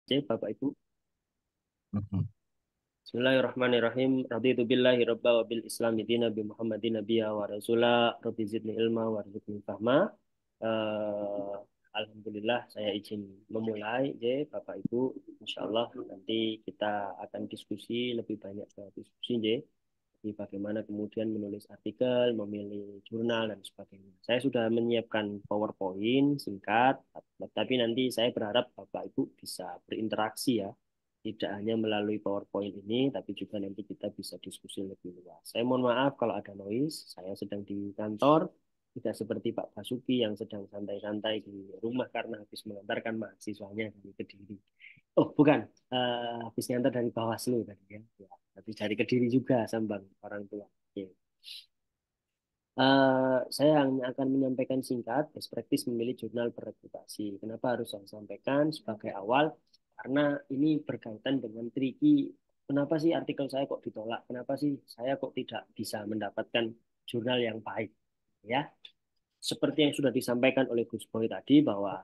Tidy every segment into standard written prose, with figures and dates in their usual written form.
Oke, Bapak Ibu. Mhm. Bismillahirrahmanirrahim. Raditu billahi rabba wa bil islami dina bi Muhammadin nabiyya wa rasula rabbi zidni ilma warzuqni fahma. Eh, Alhamdulillah saya izin memulai, Bapak Ibu. Insyaallah nanti kita akan diskusi lebih banyak ke diskusi, di bagaimana kemudian menulis artikel, memilih jurnal dan sebagainya. Saya sudah menyiapkan PowerPoint singkat, tapi nanti saya berharap Bapak Ibu bisa berinteraksi ya, tidak hanya melalui PowerPoint ini, tapi juga nanti kita bisa diskusi lebih luas. Saya mohon maaf kalau ada noise, saya sedang di kantor, tidak seperti Pak Basuki yang sedang santai-santai di rumah karena habis mengantarkan mahasiswanya dari Kediri. Oh, bukan. Habis ngantar dari Bawaslu tadi ya. Ya, habis dari Kediri juga sambang orang tua. Oke. Saya hanya akan menyampaikan singkat best practice memilih jurnal bereputasi. Kenapa harus saya sampaikan sebagai awal? Karena ini berkaitan dengan tricky. Kenapa sih artikel saya kok ditolak? Kenapa sih saya kok tidak bisa mendapatkan jurnal yang baik? Ya, seperti yang sudah disampaikan oleh Gus Boy tadi bahwa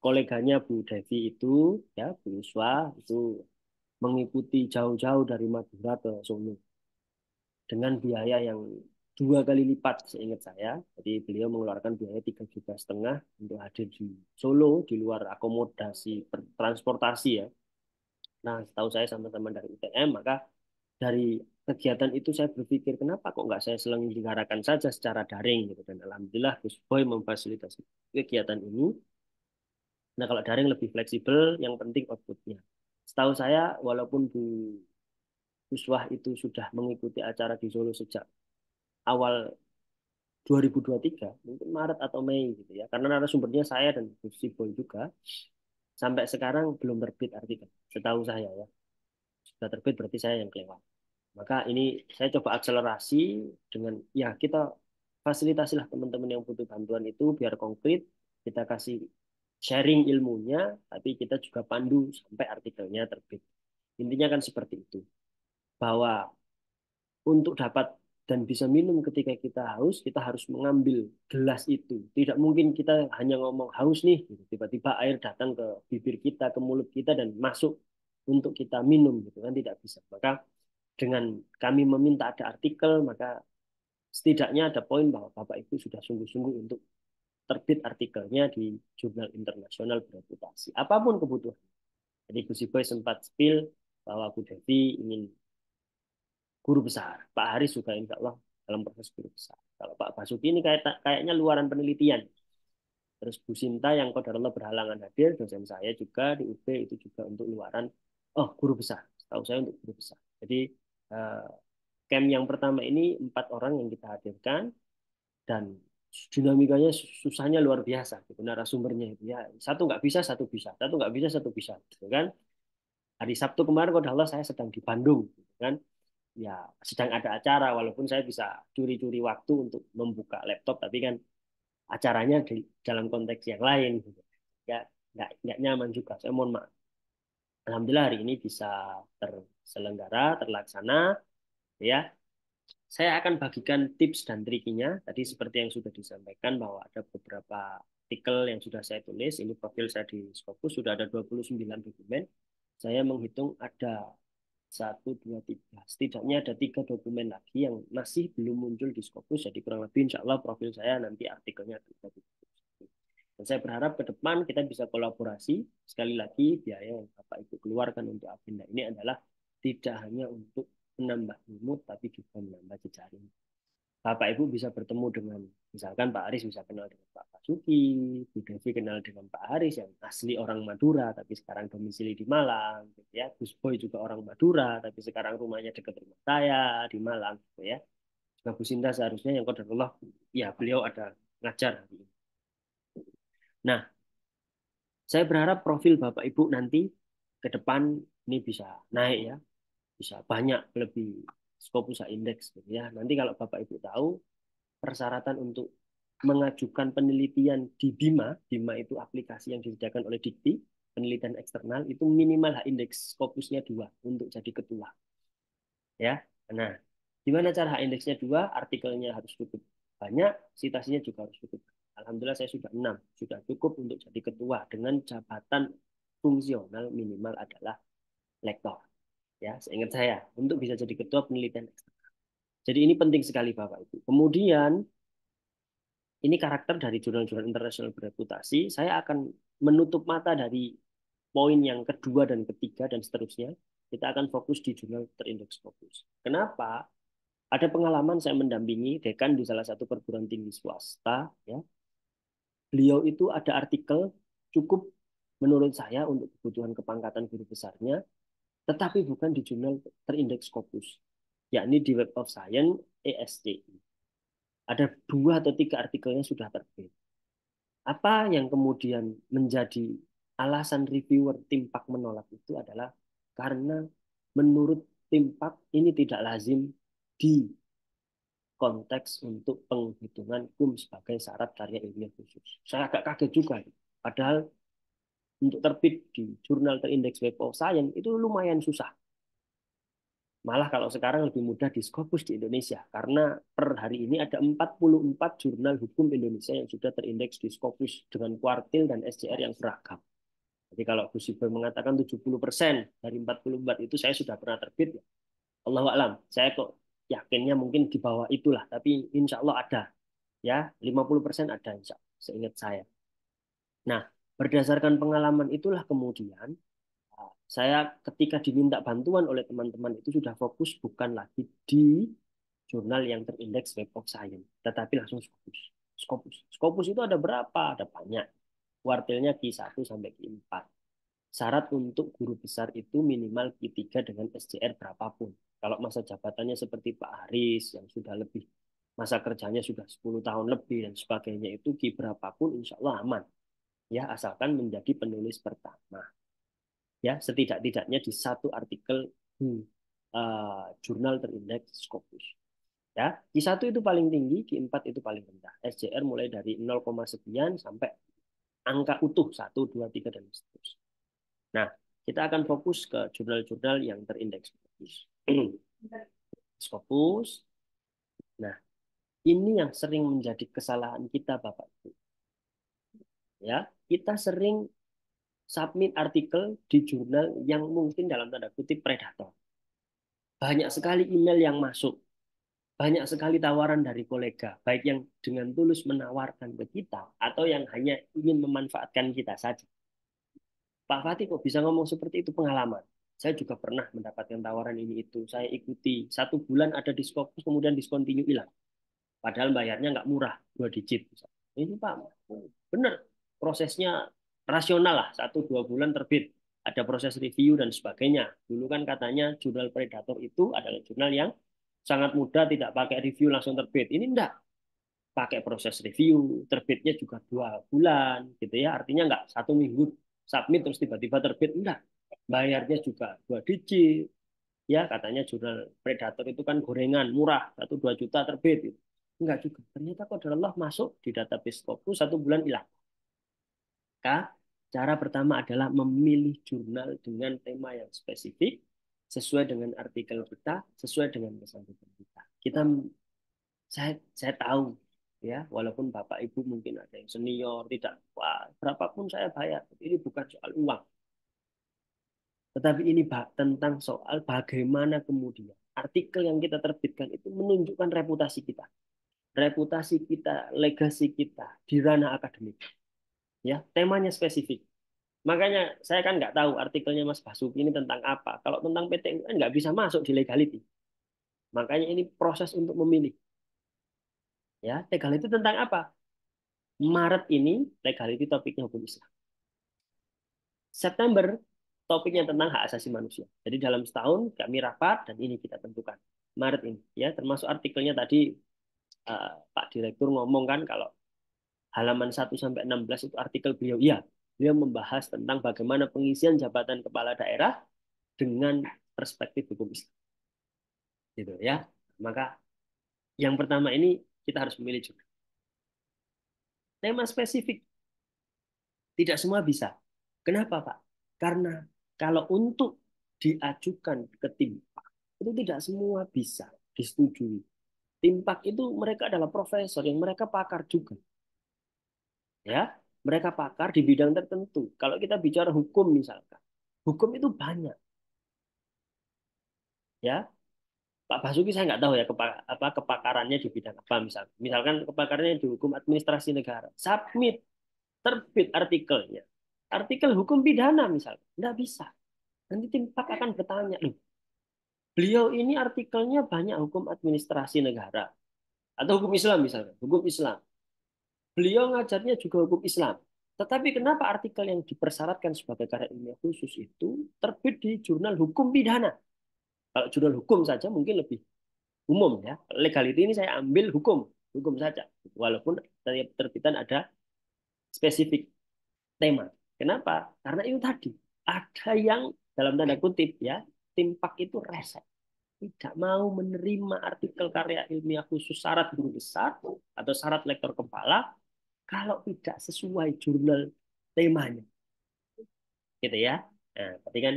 koleganya Bu Devi itu, ya Bu Yuswa itu mengikuti jauh-jauh dari Madura ke Solo dengan biaya yang 2 kali lipat seingat saya. Jadi beliau mengeluarkan biaya 3,5 juta untuk hadir di Solo di luar akomodasi transportasi ya. Nah, setahu saya sama-sama dari UTM, maka dari kegiatan itu saya berpikir kenapa kok nggak saya selenggarakan saja secara daring gitu, dan alhamdulillah Gus Boy memfasilitasi kegiatan ini. Nah, kalau daring lebih fleksibel, yang penting outputnya. Setahu saya, walaupun Bu Uswah itu sudah mengikuti acara di Solo sejak awal 2023, mungkin Maret atau Mei gitu ya. Karena narasumbernya saya dan Gus Boy juga, sampai sekarang belum terbit artikel. Setahu saya ya, sudah terbit berarti saya yang kelewat. Maka ini saya coba akselerasi dengan ya kita fasilitasilah teman-teman yang butuh bantuan itu biar konkret, kita kasih sharing ilmunya, tapi kita juga pandu sampai artikelnya terbit. Intinya kan seperti itu, bahwa untuk dapat dan bisa minum ketika kita haus, kita harus mengambil gelas itu. Tidak mungkin kita hanya ngomong haus nih, gitu. Tiba-tiba air datang ke bibir kita, ke mulut kita dan masuk untuk kita minum, gitu kan tidak bisa. Maka dengan kami meminta ada artikel, maka setidaknya ada poin bahwa Bapak Ibu sudah sungguh-sungguh untuk terbit artikelnya di jurnal internasional bereputasi. Apapun kebutuhan. Jadi Gus Iboy sempat spill bahwa Bu Devi ingin guru besar. Pak Haris juga insya Allah dalam proses guru besar. Kalau Pak Basuki ini kayaknya luaran penelitian. Terus Bu Sinta yang qadarullah berhalangan hadir, dosen saya juga di UB itu juga untuk luaran, oh guru besar. Tahu saya untuk guru besar. Jadi eh, camp yang pertama ini 4 orang yang kita hadirkan dan dinamikanya susahnya luar biasa gitu, narasumbernya itu ya satu nggak bisa satu bisa, satu nggak bisa satu bisa gitu kan. Hari Sabtu kemarin kalau Allah saya sedang di Bandung gitu kan, ya sedang ada acara walaupun saya bisa curi-curi waktu untuk membuka laptop, tapi kan acaranya di dalam konteks yang lain gitu. Ya nggak nyaman juga, saya mohon maaf. Alhamdulillah hari ini bisa terselenggara terlaksana ya. Saya akan bagikan tips dan triknya tadi seperti yang sudah disampaikan bahwa ada beberapa artikel yang sudah saya tulis, ini profil saya di Scopus sudah ada 29 dokumen. Saya menghitung ada satu, dua, tiga. Setidaknya ada 3 dokumen lagi yang masih belum muncul di Scopus. Jadi kurang lebih insya Allah profil saya nanti artikelnya ada 30. Dan saya berharap ke depan kita bisa kolaborasi. Sekali lagi, biaya yang Bapak Ibu keluarkan untuk agenda ini adalah tidak hanya untuk menambah ilmu, tapi juga menambah jejaring. Bapak Ibu bisa bertemu dengan, misalkan Pak Aris bisa kenal dengan Pak Basuki, Bu Devi kenal dengan Pak Aris yang asli orang Madura tapi sekarang domisili di Malang, gitu ya. Gus Boy juga orang Madura tapi sekarang rumahnya dekat rumah saya di Malang, gitu ya. Juga Bu Sinta seharusnya yang qadarullah ya beliau ada ngajar hari ini. Nah, saya berharap profil Bapak Ibu nanti ke depan ini bisa naik ya, bisa banyak lebih Scopus indeks gitu ya. Nanti kalau Bapak Ibu tahu persyaratan untuk mengajukan penelitian di BIMA, BIMA itu aplikasi yang disediakan oleh Dikti, penelitian eksternal itu minimal indeks Scopusnya 2 untuk jadi ketua. Ya, nah, gimana cara indeksnya 2? Artikelnya harus cukup banyak, citasinya juga harus cukup. Alhamdulillah saya sudah 6, sudah cukup untuk jadi ketua dengan jabatan fungsional minimal adalah lektor. Ya, seingat saya untuk bisa jadi ketua penelitian. Jadi ini penting sekali Bapak Ibu. Kemudian ini karakter dari jurnal-jurnal internasional bereputasi. Saya akan menutup mata dari poin yang kedua dan ketiga dan seterusnya. Kita akan fokus di jurnal terindeks fokus. Kenapa? Ada pengalaman saya mendampingi dekan di salah satu perguruan tinggi swasta. Ya, beliau itu ada artikel cukup menurut saya untuk kebutuhan kepangkatan guru besarnya, tetapi bukan di jurnal terindeks Scopus, yakni di Web of Science ESCI. Ada 2 atau 3 artikelnya sudah terbit. Apa yang kemudian menjadi alasan reviewer tim PAK menolak itu adalah karena menurut tim PAK ini tidak lazim di konteks untuk penghitungan KUM sebagai syarat karya ilmiah khusus. Saya agak kaget juga. Padahal untuk terbit di jurnal terindeks Web of Science itu lumayan susah. Malah kalau sekarang lebih mudah di Scopus di Indonesia. Karena per hari ini ada 44 jurnal hukum Indonesia yang sudah terindeks di Scopus dengan kuartil dan SCR yang beragam. Jadi kalau Gus Iber mengatakan 70% dari 44 itu saya sudah pernah terbit, Allahu a'lam. Saya kok yakinnya mungkin di bawah itulah. Tapi insya Allah ada. Ya, 50% ada insya Allah, seingat saya. Nah, berdasarkan pengalaman itulah kemudian saya ketika diminta bantuan oleh teman-teman itu sudah fokus bukan lagi di jurnal yang terindeks Web of Science, tetapi langsung Scopus. Scopus. Scopus itu ada berapa? Ada banyak. Kuartilnya Q1 sampai Q4. Syarat untuk guru besar itu minimal Q3 dengan SCR berapapun. Kalau masa jabatannya seperti Pak Haris yang sudah lebih masa kerjanya sudah 10 tahun lebih dan sebagainya itu Q berapapun insya Allah aman. Ya, asalkan menjadi penulis pertama. Ya, setidak-tidaknya di satu artikel jurnal terindeks Scopus. Ya, Q1 itu paling tinggi, Q4 itu paling rendah. SCR mulai dari 0, sekian sampai angka utuh 1, 2, 3 dan seterusnya. Nah, kita akan fokus ke jurnal-jurnal yang terindeks Scopus. Scopus. Nah, ini yang sering menjadi kesalahan kita, Bapak Ibu. Ya, kita sering submit artikel di jurnal yang mungkin dalam tanda kutip predator. Banyak sekali email yang masuk, banyak sekali tawaran dari kolega, baik yang dengan tulus menawarkan ke kita atau yang hanya ingin memanfaatkan kita saja. Pak Fatih kok bisa ngomong seperti itu, pengalaman. Saya juga pernah mendapatkan tawaran ini itu. Saya ikuti 1 bulan ada di Scopus, kemudian discontinue hilang. Padahal bayarnya nggak murah, 2 digit. Ini Pak, benar prosesnya rasional lah, 1, 2 bulan terbit. Ada proses review dan sebagainya. Dulu kan katanya jurnal Predator itu adalah jurnal yang sangat mudah, tidak pakai review langsung terbit. Ini enggak, pakai proses review, terbitnya juga 2 bulan, gitu ya. Artinya enggak 1 minggu submit terus tiba-tiba terbit, enggak. Bayarnya juga 2 digit, ya katanya jurnal Predator itu kan gorengan murah 1, 2 juta terbit gitu. Enggak juga, ternyata kok Allah masuk di database Scopus 1 bulan hilang. Maka cara pertama adalah memilih jurnal dengan tema yang spesifik sesuai dengan artikel kita, sesuai dengan kesahihan kita. Saya tahu ya, walaupun Bapak Ibu mungkin ada yang senior, tidak, wah, berapapun saya bayar. Ini bukan soal uang. Tetapi ini tentang soal bagaimana kemudian artikel yang kita terbitkan itu menunjukkan reputasi kita. Reputasi kita, legasi kita di ranah akademik. Ya, temanya spesifik. Makanya saya kan nggak tahu artikelnya Mas Basuki ini tentang apa. Kalau tentang PT UN nggak bisa masuk di legality. Makanya ini proses untuk memilih. Ya, legality tentang apa? Maret ini legality topiknya hukum Islam. September topiknya tentang hak asasi manusia. Jadi dalam setahun kami rapat dan ini kita tentukan. Maret ini ya, termasuk artikelnya tadi Pak Direktur ngomong kan kalau halaman 1 sampai 16 itu artikel beliau. Iya, beliau membahas tentang bagaimana pengisian jabatan kepala daerah dengan perspektif hukum Islam. Gitu ya. Maka yang pertama ini kita harus memilih juga. Tema spesifik tidak semua bisa. Kenapa, Pak? Karena kalau untuk diajukan ke timpak itu tidak semua bisa disetujui. Timpak itu mereka adalah profesor yang mereka pakar juga. Ya. Mereka pakar di bidang tertentu. Kalau kita bicara hukum misalkan, hukum itu banyak, ya. Pak Basuki saya nggak tahu ya kepakarannya di bidang apa misalkan. Misalkan kepakarannya di hukum administrasi negara. Submit, terbit artikelnya. Artikel hukum pidana misalkan. Nggak bisa. Nanti tim Pak akan bertanya, loh, beliau ini artikelnya banyak hukum administrasi negara. Atau hukum Islam misalkan. Hukum Islam. Beliau ngajarnya juga hukum Islam. Tetapi kenapa artikel yang dipersyaratkan sebagai karya ilmiah khusus itu terbit di jurnal hukum pidana? Kalau jurnal hukum saja mungkin lebih umum ya. Legality ini saya ambil hukum, hukum saja. Walaupun setiap terbitan ada spesifik tema. Kenapa? Karena itu tadi ada yang dalam tanda kutip ya, timpak itu resek, tidak mau menerima artikel karya ilmiah khusus syarat guru besar atau syarat lektor kepala kalau tidak sesuai jurnal temanya, gitu ya. Nah, tapi kan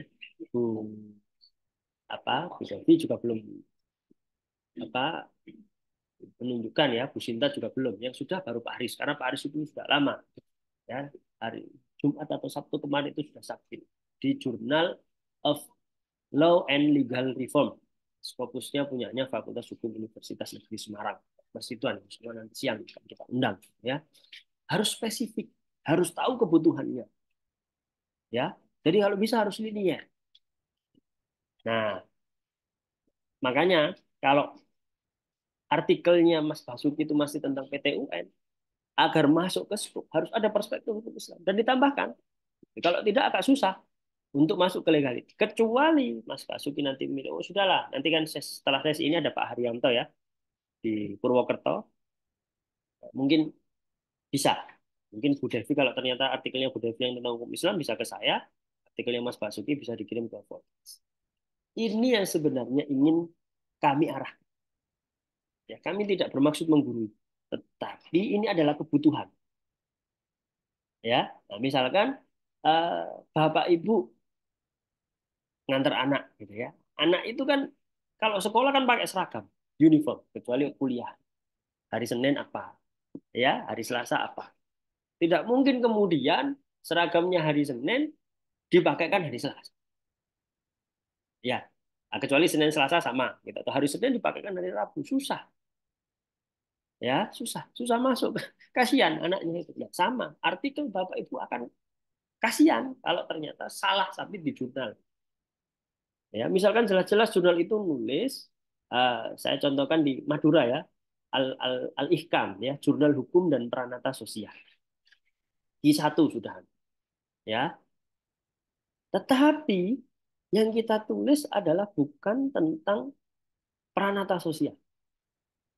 Bu Bu Devi juga belum apa menunjukkan ya, Bu Sinta juga belum. Yang sudah baru Pak Aris, karena Pak Aris itu sudah lama ya. Hari Jumat atau Sabtu kemarin itu sudah submit di Journal of Law and Legal Reform. Scopusnya punyanya Fakultas Hukum Universitas Negeri Semarang. Mas Ridwan, semua nanti siang kita undang ya. Harus spesifik, harus tahu kebutuhannya ya. Jadi kalau bisa harus linear. Nah, makanya kalau artikelnya Mas Basuki itu masih tentang PT UN, agar masuk ke scope harus ada perspektif hukum Islam dan ditambahkan. Kalau tidak agak susah untuk masuk ke legality. Kecuali Mas Basuki nanti milih, oh sudahlah, nanti kan setelah sesi ini ada Pak Haryanto ya di Purwokerto, mungkin bisa. Mungkin Bu Devi kalau ternyata artikelnya Bu Devi yang tentang hukum Islam bisa ke saya, artikelnya Mas Basuki bisa dikirim ke Forbes. Ini yang sebenarnya ingin kami arah. Ya, kami tidak bermaksud menggurui, tetapi ini adalah kebutuhan. Ya, nah, misalkan eh, Bapak Ibu ngantar anak gitu ya. Anak itu kan kalau sekolah kan pakai seragam, uniform, kecuali kuliah. Hari Senin apa? Ya, hari Selasa apa? Tidak mungkin kemudian seragamnya hari Senin dipakaikan hari Selasa. Ya, nah, kecuali Senin Selasa sama gitu. Atau hari Senin dipakaikan hari Rabu, susah. Ya, susah, susah masuk. Kasihan anaknya itu. Ya, sama. Artikel Bapak Ibu akan kasihan kalau ternyata salah sabit di jurnal. Ya, misalkan jelas-jelas jurnal itu nulis, saya contohkan di Madura ya, Al-Ihkam ya, Jurnal Hukum dan Peranata Sosial. I1 sudah, ya. Tetapi yang kita tulis adalah bukan tentang peranata sosial.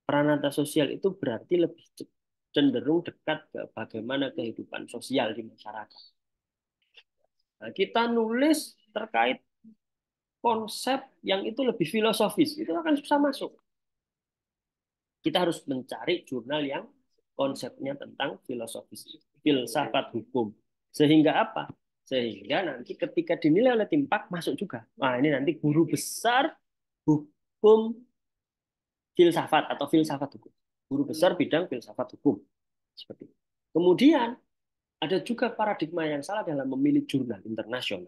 Peranata sosial itu berarti lebih cenderung dekat ke bagaimana kehidupan sosial di masyarakat. Nah, kita nulis terkait konsep yang itu lebih filosofis, itu akan susah masuk. Kita harus mencari jurnal yang konsepnya tentang filosofis, filsafat hukum. Sehingga apa? Sehingga nanti ketika dinilai oleh tim PAK masuk juga. Wah, ini nanti guru besar hukum filsafat atau filsafat hukum. Guru besar bidang filsafat hukum. Seperti itu. Kemudian ada juga paradigma yang salah dalam memilih jurnal internasional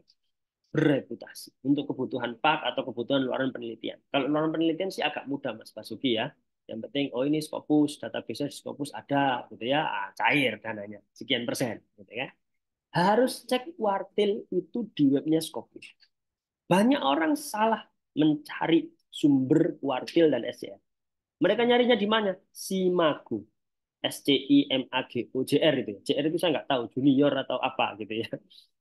bereputasi untuk kebutuhan PAK atau kebutuhan luaran penelitian. Kalau luaran penelitian sih agak mudah Mas Basuki ya. Yang penting oh ini Scopus, database di Scopus ada gitu ya, cair dananya sekian persen gitu ya. Harus cek kuartil itu di webnya Scopus. Banyak orang salah mencari sumber kuartil dan SCR. Mereka nyarinya di mana? Simago. SCIMAGO JR itu. JR itu saya nggak tahu junior atau apa gitu ya.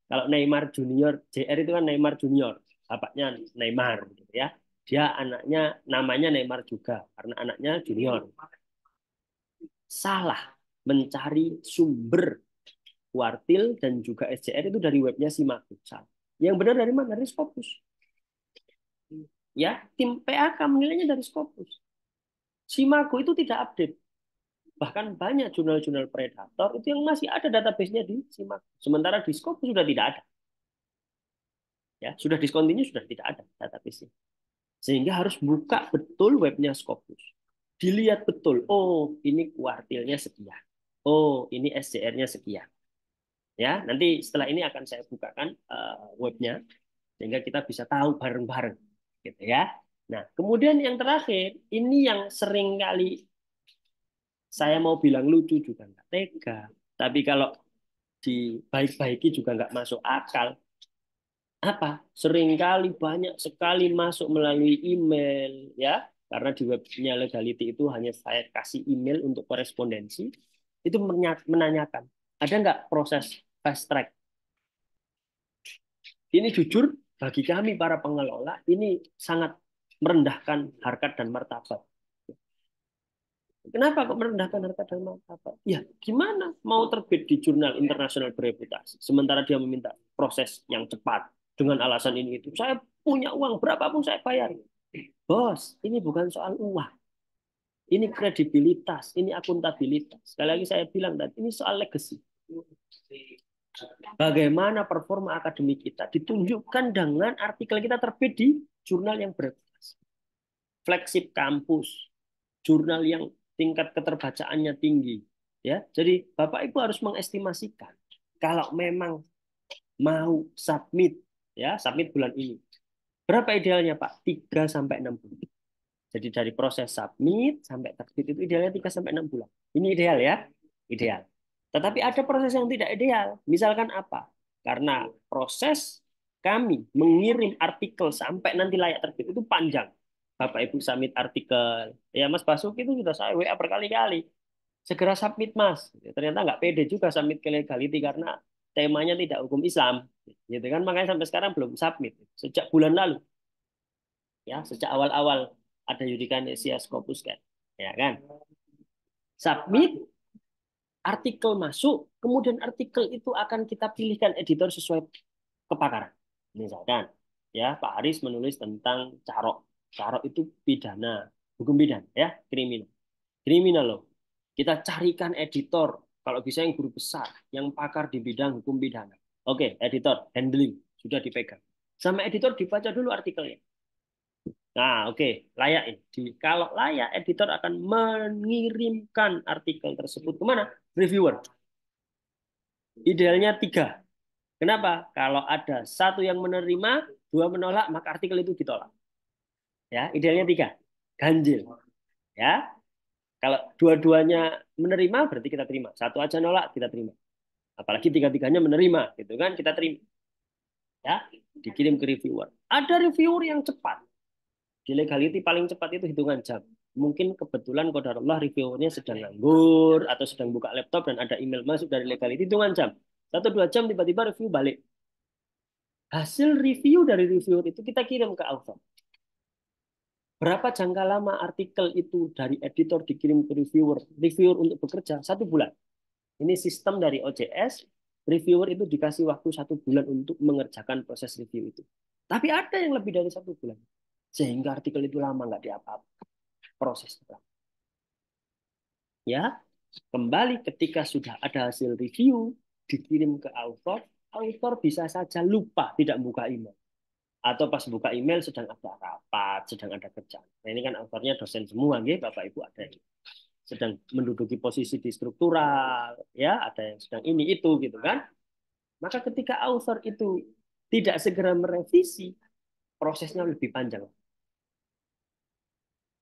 Kalau Neymar Junior, JR itu kan Neymar Junior, bapaknya Neymar, gitu ya. Dia anaknya namanya Neymar juga karena anaknya Junior. Salah mencari sumber kuartil dan juga SCR itu dari webnya Simaku. Yang benar dari mana? Dari Scopus. Ya, tim PAK menilainya dari Scopus. Simaku itu tidak update. Bahkan banyak jurnal-jurnal predator itu yang masih ada database-nya di Simaku. Sementara di Scopus sudah tidak ada. Ya, sudah discontinue, sudah tidak ada database-nya. Sehingga harus buka betul webnya Scopus. Dilihat betul, oh ini kuartilnya sekian. Oh ini SCR-nya sekian. Ya, nanti setelah ini akan saya bukakan webnya sehingga kita bisa tahu bareng-bareng, gitu ya. Nah, kemudian yang terakhir, ini yang sering kali saya mau bilang lucu juga nggak tega. Tapi kalau dibaik-baiki juga nggak masuk akal. Apa? Seringkali banyak sekali masuk melalui email, ya. Karena di webnya Legality itu hanya saya kasih email untuk korespondensi. Itu menanyakan, ada nggak proses fast track? Ini jujur, bagi kami para pengelola, ini sangat merendahkan harkat dan martabat. Kenapa kok merendahkan harkat dan martabat? Ya, gimana mau terbit di jurnal internasional bereputasi, sementara dia meminta proses yang cepat dengan alasan ini itu. Saya punya uang berapapun saya bayar. Bos, ini bukan soal uang. Ini kredibilitas, ini akuntabilitas. Sekali lagi saya bilang, dan ini soal legacy. Bagaimana performa akademik kita ditunjukkan dengan artikel kita terbit di jurnal yang bereputasi. Flagship kampus, jurnal yang tingkat keterbacaannya tinggi. Ya, jadi Bapak Ibu harus mengestimasikan kalau memang mau submit, ya submit bulan ini. Berapa idealnya Pak? 3 sampai 6 bulan. Jadi dari proses submit sampai terbit itu idealnya 3 sampai 6 bulan. Ini ideal ya, ideal. Tetapi ada proses yang tidak ideal. Misalkan apa? Karena proses kami mengirim artikel sampai nanti layak terbit itu panjang. Bapak Ibu submit artikel. Ya Mas Basuki itu sudah saya WA berkali-kali. Segera submit Mas. Ternyata nggak pede juga submit ke Legality karena temanya tidak hukum Islam. Gitu kan, makanya sampai sekarang belum submit. Sejak bulan lalu. Ya, sejak awal-awal ada Yudikanisia Scopus kan. Ya kan? Submit, artikel masuk, kemudian artikel itu akan kita pilihkan editor sesuai kepakaran. Misalkan, ya Pak Haris menulis tentang carok. Carok itu pidana, hukum pidana, ya kriminal. Kriminal loh. Kita carikan editor, kalau bisa yang guru besar, yang pakar di bidang hukum pidana. Oke, editor, handling, sudah dipegang. Sama editor dibaca dulu artikelnya. Nah, oke, layak ini. Kalau layak, editor akan mengirimkan artikel tersebut kemana? Reviewer. Idealnya 3. Kenapa? Kalau ada satu yang menerima, 2 menolak, maka artikel itu ditolak. Ya, idealnya 3. Ganjil. Ya, kalau dua-duanya menerima, berarti kita terima. Satu aja nolak, kita terima. Apalagi tiga-tiganya menerima, gitu kan? Kita terima. Ya, dikirim ke reviewer. Ada reviewer yang cepat. Di Legality paling cepat itu hitungan jam. Mungkin kebetulan qadarullah reviewernya sedang nganggur atau sedang buka laptop dan ada email masuk dari Legality, hitungan jam. 1-2 jam tiba-tiba review balik. Hasil review dari reviewer itu kita kirim ke author. Berapa jangka lama artikel itu dari editor dikirim ke reviewer? Reviewer untuk bekerja 1 bulan. Ini sistem dari OJS. Reviewer itu dikasih waktu 1 bulan untuk mengerjakan proses review itu. Tapi ada yang lebih dari 1 bulan. Sehingga artikel itu lama nggak diapa-apa. Prosesnya. Ya, kembali ketika sudah ada hasil review, dikirim ke author, author bisa saja lupa tidak buka email. Atau pas buka email sedang ada rapat, sedang ada kerjaan. Nah, ini kan authornya dosen semua, gitu, Bapak Ibu ada yang sedang menduduki posisi di struktural, ya, ada yang sedang ini itu gitu kan. Maka ketika author itu tidak segera merevisi, prosesnya lebih panjang.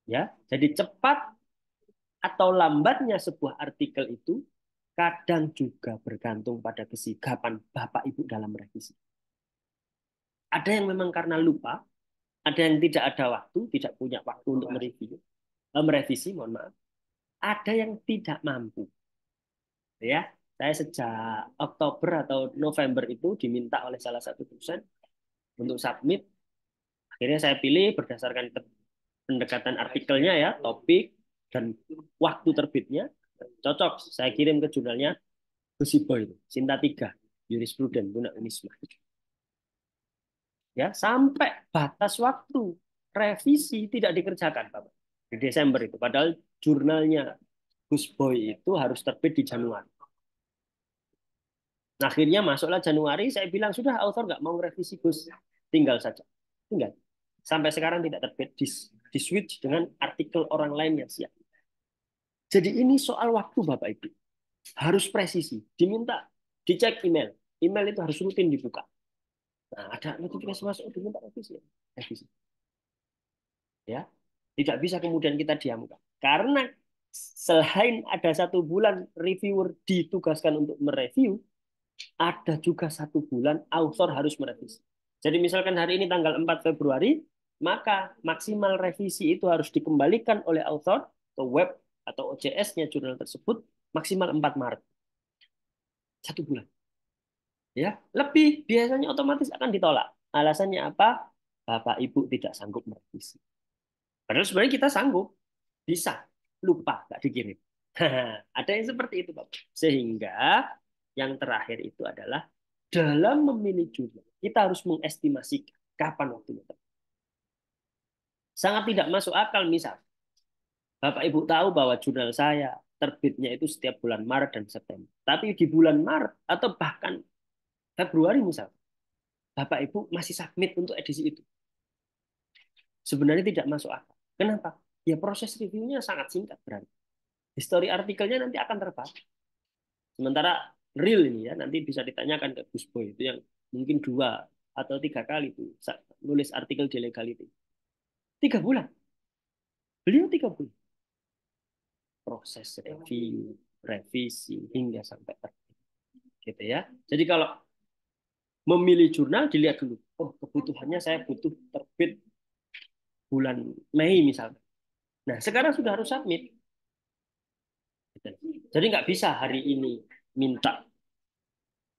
Ya, jadi cepat atau lambatnya sebuah artikel itu kadang juga bergantung pada kesigapan Bapak Ibu dalam revisi. Ada yang memang karena lupa, ada yang tidak ada waktu, tidak punya waktu untuk merevisi, mohon maaf. Ada yang tidak mampu. Ya, saya sejak Oktober atau November itu diminta oleh salah satu dosen untuk submit. Akhirnya saya pilih berdasarkan pendekatan artikelnya ya, topik dan waktu terbitnya. Cocok, saya kirim ke jurnalnya Gusibo itu, Sinta 3, Jurispruden, Guna Unisma. Ya, sampai batas waktu revisi tidak dikerjakan, Bapak. Di Desember itu, padahal jurnalnya Gus Boy itu harus terbit di Januari. Nah, akhirnya masuklah Januari, saya bilang sudah author nggak mau revisi Gus, tinggal saja, tinggal. Sampai sekarang tidak terbit, di switch dengan artikel orang lain yang siap. Jadi ini soal waktu Bapak Ibu, harus presisi, diminta Dicek email. Email itu harus rutin dibuka. Nah, ada notifikasi masuk, diminta revisi. Revisi. Ya, tidak bisa kemudian kita diamkan. Karena selain ada 1 bulan reviewer ditugaskan untuk mereview, ada juga 1 bulan author harus merevisi. Jadi misalkan hari ini tanggal 4 Februari, maka maksimal revisi itu harus dikembalikan oleh author ke web atau OJS-nya jurnal tersebut maksimal 4 Maret. 1 bulan. Ya, lebih biasanya otomatis akan ditolak. Alasannya apa? Bapak Ibu tidak sanggup merevisi. Padahal sebenarnya kita sanggup, bisa, lupa nggak dikirim. Ada yang seperti itu, Pak. Sehingga yang terakhir itu adalah dalam memilih jurnal, kita harus mengestimasikan kapan waktunya. Sangat tidak masuk akal, misal Bapak Ibu tahu bahwa jurnal saya terbitnya itu setiap bulan Maret dan September. Tapi di bulan Maret atau bahkan Februari misal, Bapak Ibu masih submit untuk edisi itu. Sebenarnya tidak masuk akal. Kenapa? Ya proses reviewnya sangat singkat berarti. Histori artikelnya nanti akan terbaca. Sementara real ini ya nanti bisa ditanyakan ke Gus Boy itu yang mungkin 2 atau 3 kali itu nulis artikel di legality. 3 bulan. Beliau 3 bulan. Proses review, revisi hingga sampai terbit. Gitu ya. Jadi kalau memilih jurnal dilihat dulu. Oh, kebutuhannya saya butuh terbit bulan Mei misalnya. Nah, sekarang sudah harus submit. Jadi nggak bisa hari ini minta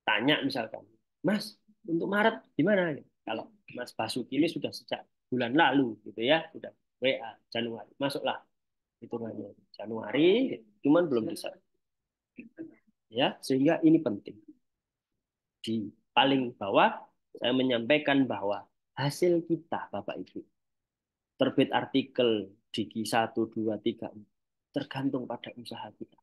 tanya misalkan, Mas, untuk Maret gimana? Kalau Mas Basuki ini sudah sejak bulan lalu gitu ya, sudah WA Januari, masuklah hitungannya Januari, cuman belum bisa. Ya, sehingga ini penting. Di paling bawah saya menyampaikan bahwa hasil kita Bapak Ibu terbit artikel Digi 1, 2, 3 tergantung pada usaha kita.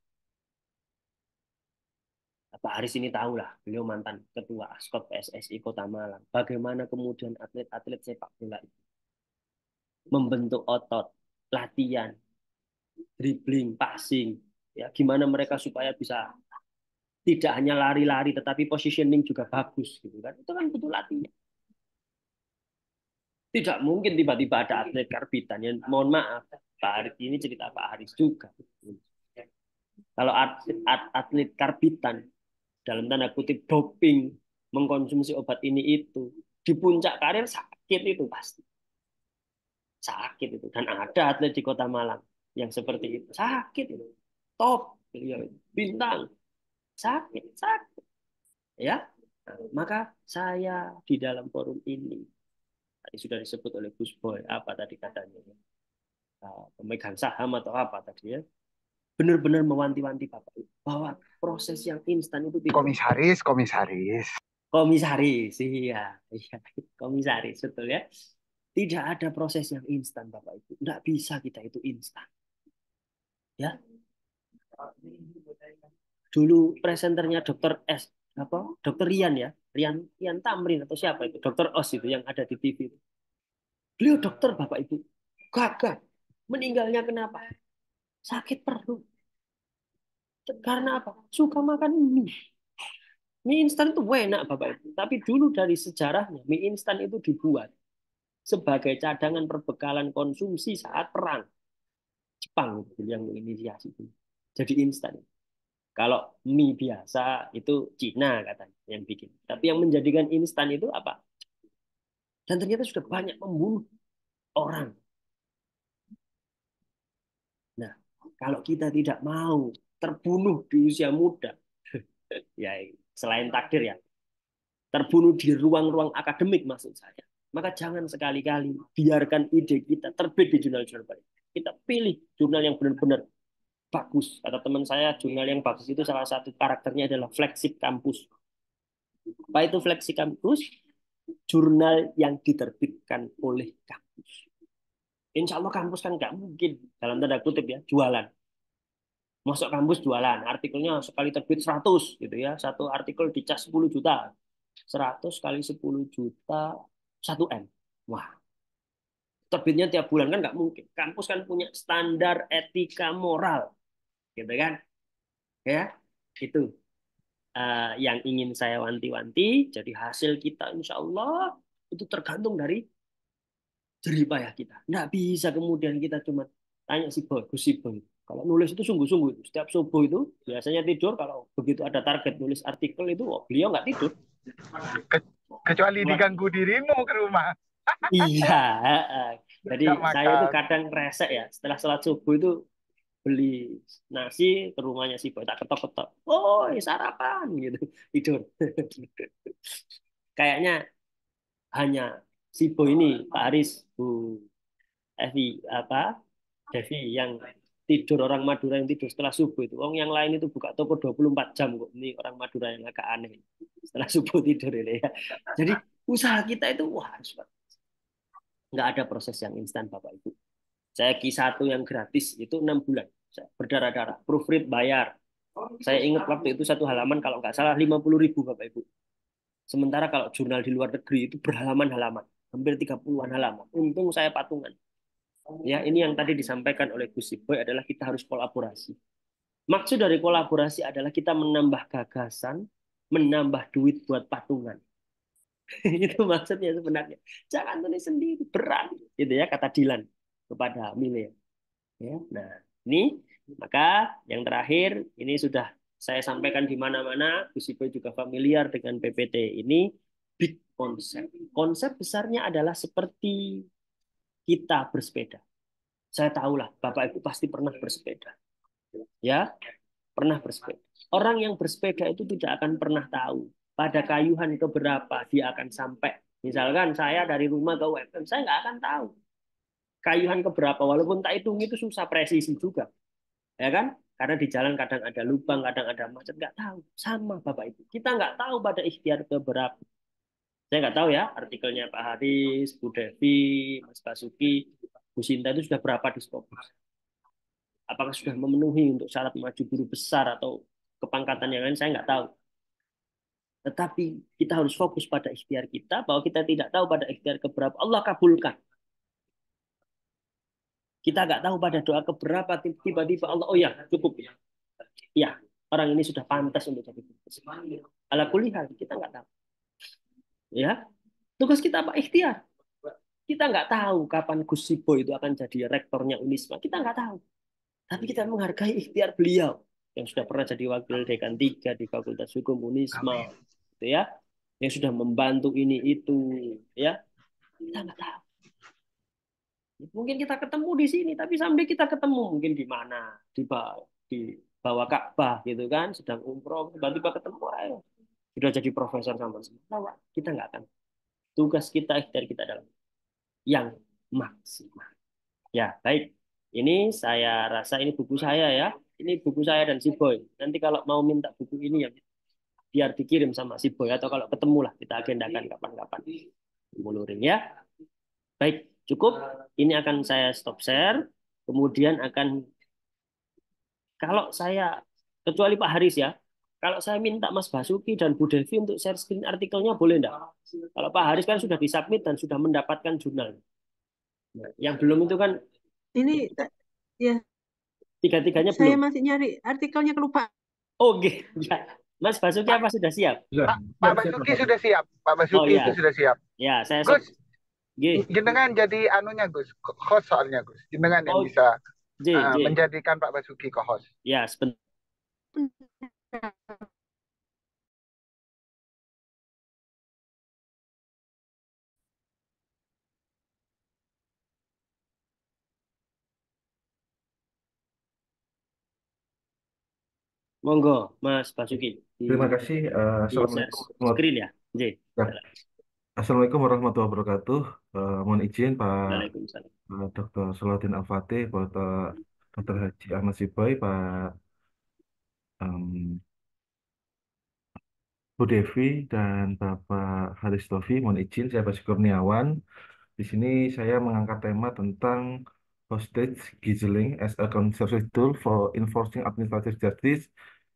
Pak Haris ini tahu lah, beliau mantan ketua Askot PSSI Kota Malang. Bagaimana kemudian atlet-atlet sepak bola itu membentuk otot, latihan, dribbling, passing, ya gimana mereka supaya bisa tidak hanya lari-lari tetapi positioning juga bagus gitu kan. Itu kan butuh latihan. Tidak mungkin tiba-tiba ada atlet karbitan yang mohon maaf, Pak Haris ini cerita Pak Haris juga. Kalau atlet karbitan dalam tanda kutip doping mengkonsumsi obat ini itu di puncak karir sakit itu pasti sakit itu dan ada atlet di Kota Malang yang seperti itu sakit itu top beliau itu bintang sakit sakit ya. Nah, maka saya di dalam forum ini tadi sudah disebut oleh Gus Boy apa tadi katanya pemegang saham atau apa tadi ya benar-benar mewanti-wanti Bapak bahwa proses yang instan itu tidak. Komisaris, komisaris. Komisaris, iya, iya, komisaris, betul ya. Tidak ada proses yang instan, Bapak Ibu. Tidak bisa kita itu instan. Ya, dulu presenternya Dokter S, apa? Dokter Rian ya, Rian, Rian Tamrin atau siapa itu? Dokter Os itu yang ada di TV itu. Beliau dokter, Bapak Ibu. Gagal. Meninggalnya kenapa? Sakit perut. Karena apa? Suka makan mie. Mie instan itu enak, Bapak Ibu. Tapi dulu dari sejarahnya, mie instan itu dibuat sebagai cadangan perbekalan konsumsi saat perang. Jepang yang menginisiasi itu. Jadi instan. Kalau mie biasa itu Cina katanya yang bikin. Tapi yang menjadikan instan itu apa? Dan ternyata sudah banyak membunuh orang. Nah, kalau kita tidak mau terbunuh di usia muda, ya selain takdir ya, terbunuh di ruang-ruang akademik maksud saya. Maka jangan sekali-kali biarkan ide kita terbit di jurnal-jurnal baik. Kita pilih jurnal yang benar-benar bagus. Kata teman saya, jurnal yang bagus itu salah satu karakternya adalah flagship kampus. Apa itu flagship kampus? Jurnal yang diterbitkan oleh kampus. Insya Allah kampus kan nggak mungkin, dalam tanda kutip ya, jualan. Masuk kampus jualan, artikelnya sekali terbit 100 gitu ya. Satu artikel dicas 10 juta. 100 kali 10 juta, 1 M. Wah, terbitnya tiap bulan kan nggak mungkin. Kampus kan punya standar etika moral, gitu kan? Ya, itu. yang ingin saya wanti-wanti. Jadi hasil kita insya Allah itu tergantung dari jerih payah kita. Nggak bisa kemudian kita cuma tanya si boy, Gus si boy. Kalau nulis itu sungguh-sungguh itu. Setiap subuh itu biasanya tidur. Kalau begitu ada target nulis artikel itu, oh, beliau nggak tidur. Ke- Kecuali Mulai- diganggu dirimu ke rumah, Iya. Jadi nggak saya itu makan. kadang resek ya. Setelah sholat subuh itu beli nasi ke rumahnya si boy. Tak ketok-ketok. Oh, sarapan gitu. Tidur. Kayaknya hanya si boy ini, Pak Aris, Bu Evi, apa Devi yang tidur, orang Madura yang tidur setelah subuh itu. Orang yang lain itu buka toko 24 jam kok. Ini orang Madura yang agak aneh. Setelah subuh tidur ini ya. Jadi usaha kita itu wah nggak ada proses yang instan Bapak Ibu. Saya Q1 yang gratis itu 6 bulan. Saya berdarah-darah. Proofread bayar. Saya ingat waktu itu satu halaman kalau nggak salah 50.000 Bapak Ibu. Sementara kalau jurnal di luar negeri itu berhalaman-halaman. Hampir 30-an halaman. Untung saya patungan. Ya, ini yang tadi disampaikan oleh Gus Boy adalah kita harus kolaborasi. Maksud dari kolaborasi adalah kita menambah gagasan, menambah duit buat patungan. Itu maksudnya sebenarnya. Jangan tulis sendiri, berat. Gitu ya, kata Dilan kepada Mile. Ya, nah, ini maka yang terakhir, ini sudah saya sampaikan di mana-mana, Gus Boy juga familiar dengan PPT ini, big konsep. Konsep besarnya adalah seperti kita bersepeda. Saya tahulah, Bapak Ibu pasti pernah bersepeda. Ya, pernah bersepeda. Orang yang bersepeda itu tidak akan pernah tahu pada kayuhan keberapa dia akan sampai. Misalkan saya dari rumah ke UMM, saya nggak akan tahu kayuhan keberapa. Walaupun tak hitung itu susah presisi juga, ya kan? Karena di jalan kadang ada lubang, kadang ada macet, nggak tahu. Sama Bapak Ibu, kita nggak tahu pada ikhtiar keberapa. Saya nggak tahu ya artikelnya Pak Haris, Bu Devi, Mas Basuki, Bu Sinta itu sudah berapa di Scopus. Apakah sudah memenuhi untuk syarat maju guru besar atau kepangkatan yang lain, saya nggak tahu. Tetapi kita harus fokus pada ikhtiar kita, bahwa kita tidak tahu pada ikhtiar keberapa, Allah kabulkan. Kita nggak tahu pada doa keberapa, tiba-tiba Allah, oh ya, cukup. Ya, orang ini sudah pantas untuk jadi guru besar. Ala kulihal, kita nggak tahu. Ya, tugas kita apa? Ikhtiar. Kita nggak tahu kapan Gus Sibo itu akan jadi rektornya Unisma. Kita nggak tahu. Tapi kita menghargai ikhtiar beliau yang sudah pernah jadi wakil dekan 3 di Fakultas Hukum Unisma, Amin. gitu ya, yang sudah membantu ini itu, ya kita nggak tahu. Mungkin kita ketemu di sini, tapi sampai kita ketemu mungkin di mana, di bawah Ka'bah gitu kan, sedang umroh, tiba-tiba ketemu, ayo sudah jadi profesor sama-sama. Kita nggak akan. Tugas kita, ikhtiar kita adalah yang maksimal. Ya, baik. Ini saya rasa ini buku saya ya. Ini buku saya dan si Boy. Nanti kalau mau minta buku ini ya biar dikirim sama si Boy atau kalau ketemu lah kita agendakan kapan-kapan. Muluring ya. Baik, cukup. Ini akan saya stop share. Kemudian akan kalau saya kecuali Pak Haris ya. Kalau saya minta Mas Basuki dan Bu Devi untuk share screen artikelnya boleh enggak? Kalau Pak Haris kan sudah disubmit dan sudah mendapatkan jurnal. Nah, yang belum itu kan Ini ya tiga-tiganya saya belum. masih nyari artikelnya kelupaan. Oke, ya. Mas Basuki Pak, apa sudah siap? Sudah, Pak siap, siap, Basuki Pak. sudah siap. Pak Oh Basuki itu ya, sudah siap. ya saya Gus, G. jenengan jadi anunya Gus, host soalnya Gus. Jenengan yang Oh bisa J. menjadikan Pak Basuki co-host. Ya, sebentar. Monggo, Mas Basuki Terima kasih. di share Assalamualaikum. screen ya, J. Ya. Assalamualaikum warahmatullahi wabarakatuh. Mohon izin Pak Waalaikumsalam. Dr. Salahuddin Al-Fatih, Pak Dr. Haji Ahmad Sibai, Pak em, Bu Devi, dan Bapak Haris Tofi. Mohon izin, saya Basuki Kurniawan. Di sini saya mengangkat tema tentang hostage gizling as a conservative tool for enforcing administrative justice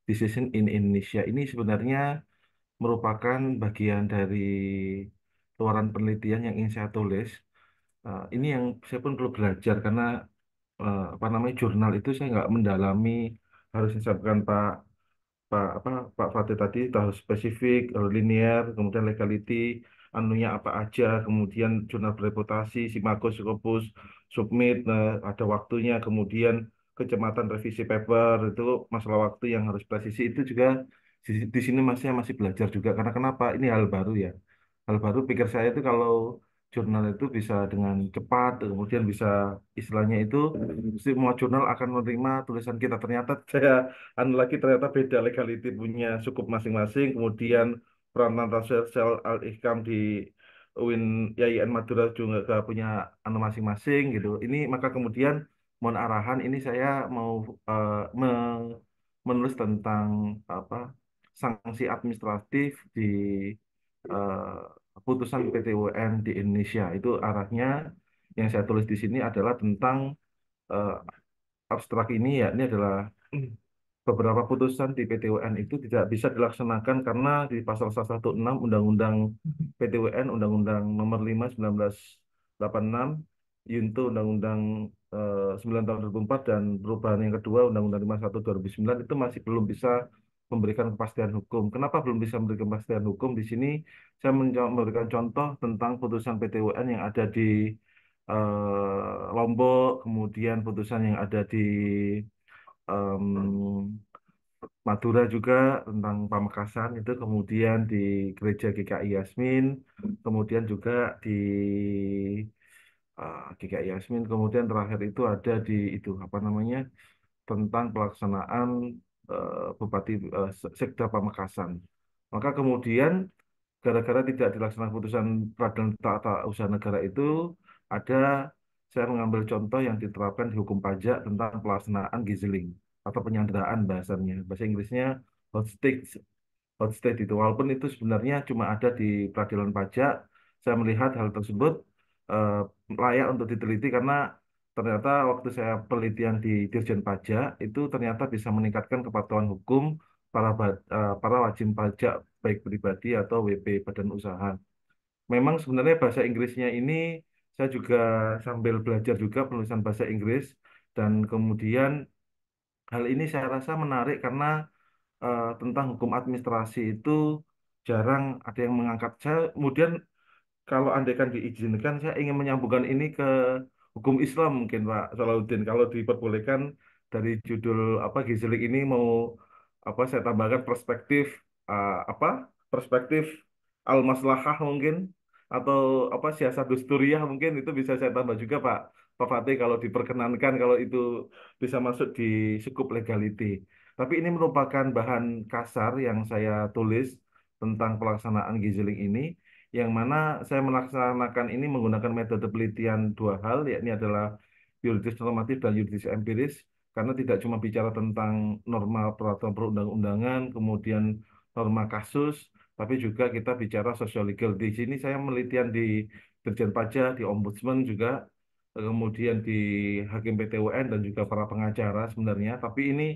decision in Indonesia. Ini sebenarnya merupakan bagian dari luaran penelitian yang ingin saya tulis. Ini yang saya pun perlu belajar karena apa namanya jurnal itu saya nggak mendalami, harus disampaikan Pak Pak Fatih tadi tahu spesifik, linear, kemudian legality, anunya apa aja, kemudian jurnal bereputasi, Simagus, Scopus, submit, ada waktunya, kemudian kecepatan revisi paper itu masalah waktu yang harus presisi itu juga di sini masih belajar juga karena kenapa? Ini hal baru ya. Hal baru pikir saya itu kalau jurnal itu bisa dengan cepat, kemudian bisa istilahnya itu semua jurnal akan menerima tulisan kita. Ternyata saya anu lagi ternyata beda legality punya cukup masing-masing. Kemudian peranan Rasul Sel Al Ihkam di UIN YIN Madura juga punya anu masing-masing gitu. Ini maka kemudian mohon arahan ini saya mau menulis tentang apa sanksi administratif di putusan PT UN di Indonesia. Itu arahnya yang saya tulis di sini adalah tentang eh, abstrak ini ya ini adalah beberapa putusan di PTWN itu tidak bisa dilaksanakan karena di pasal 116 Undang-Undang PTWN, Undang-Undang Nomor 5 1986, Yunto Undang-Undang 9 tahun 2004 dan perubahan yang kedua Undang-Undang 51 2009 itu masih belum bisa memberikan kepastian hukum. Kenapa belum bisa memberikan kepastian hukum? Di sini saya memberikan contoh tentang putusan PTWN yang ada di Lombok, kemudian putusan yang ada di em, Madura juga tentang Pamekasan itu kemudian di Gereja GKI Yasmin kemudian juga di GKI Yasmin kemudian terakhir itu ada di itu apa namanya tentang pelaksanaan Bupati Sekda Pamekasan maka kemudian gara-gara tidak dilaksanakan putusan peradilan tata usaha negara itu ada saya mengambil contoh yang diterapkan di hukum pajak tentang pelaksanaan gizeling atau penyanderaan bahasanya bahasa Inggrisnya hot state itu walaupun itu sebenarnya cuma ada di peradilan pajak saya melihat hal tersebut eh, layak untuk diteliti karena ternyata waktu saya penelitian di Dirjen Pajak itu ternyata bisa meningkatkan kepatuhan hukum para wajib pajak baik pribadi atau WP badan usaha. Memang sebenarnya bahasa Inggrisnya ini saya juga sambil belajar juga penulisan bahasa Inggris dan kemudian hal ini saya rasa menarik karena tentang hukum administrasi itu jarang ada yang mengangkat. Saya kemudian kalau andaikan diizinkan, saya ingin menyambungkan ini ke hukum Islam mungkin Pak Salahuddin. Kalau diperbolehkan dari judul apa Gizilik ini mau apa saya tambahkan perspektif apa perspektif al-maslahah mungkin atau apa siasat dusturiah mungkin itu bisa saya tambah juga Pak Fatih kalau diperkenankan kalau itu bisa masuk di skup legality. Tapi ini merupakan bahan kasar yang saya tulis tentang pelaksanaan Giziling ini yang mana saya melaksanakan ini menggunakan metode penelitian dua hal, yakni adalah yuridis normatif dan yuridis empiris, karena tidak cuma bicara tentang norma peraturan perundang-undangan, kemudian norma kasus, tapi juga kita bicara social legal. Di sini saya penelitian di Dirjen Pajak, di Ombudsman juga, kemudian di Hakim PT UN dan juga para pengacara sebenarnya. Tapi ini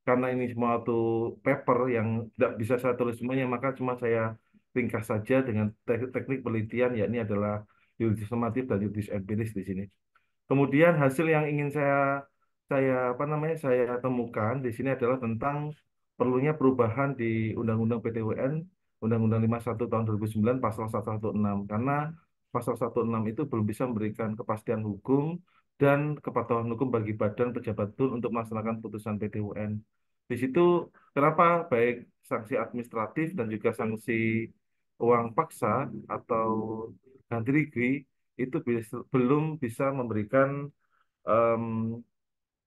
karena ini semua satu paper yang tidak bisa saya tulis semuanya, maka cuma saya ringkas saja dengan teknik penelitian, yakni adalah yuridis normatif dan yuridis empiris di sini. Kemudian hasil yang ingin saya apa namanya saya temukan di sini adalah tentang perlunya perubahan di Undang-Undang PTWN, Undang-Undang 51 tahun 2009 pasal 116 karena pasal 116 itu belum bisa memberikan kepastian hukum dan kepatuhan hukum bagi badan pejabat tun untuk melaksanakan putusan PTWN. Di situ kenapa baik sanksi administratif dan juga sanksi uang paksa atau ganti rugi itu belum bisa memberikan em,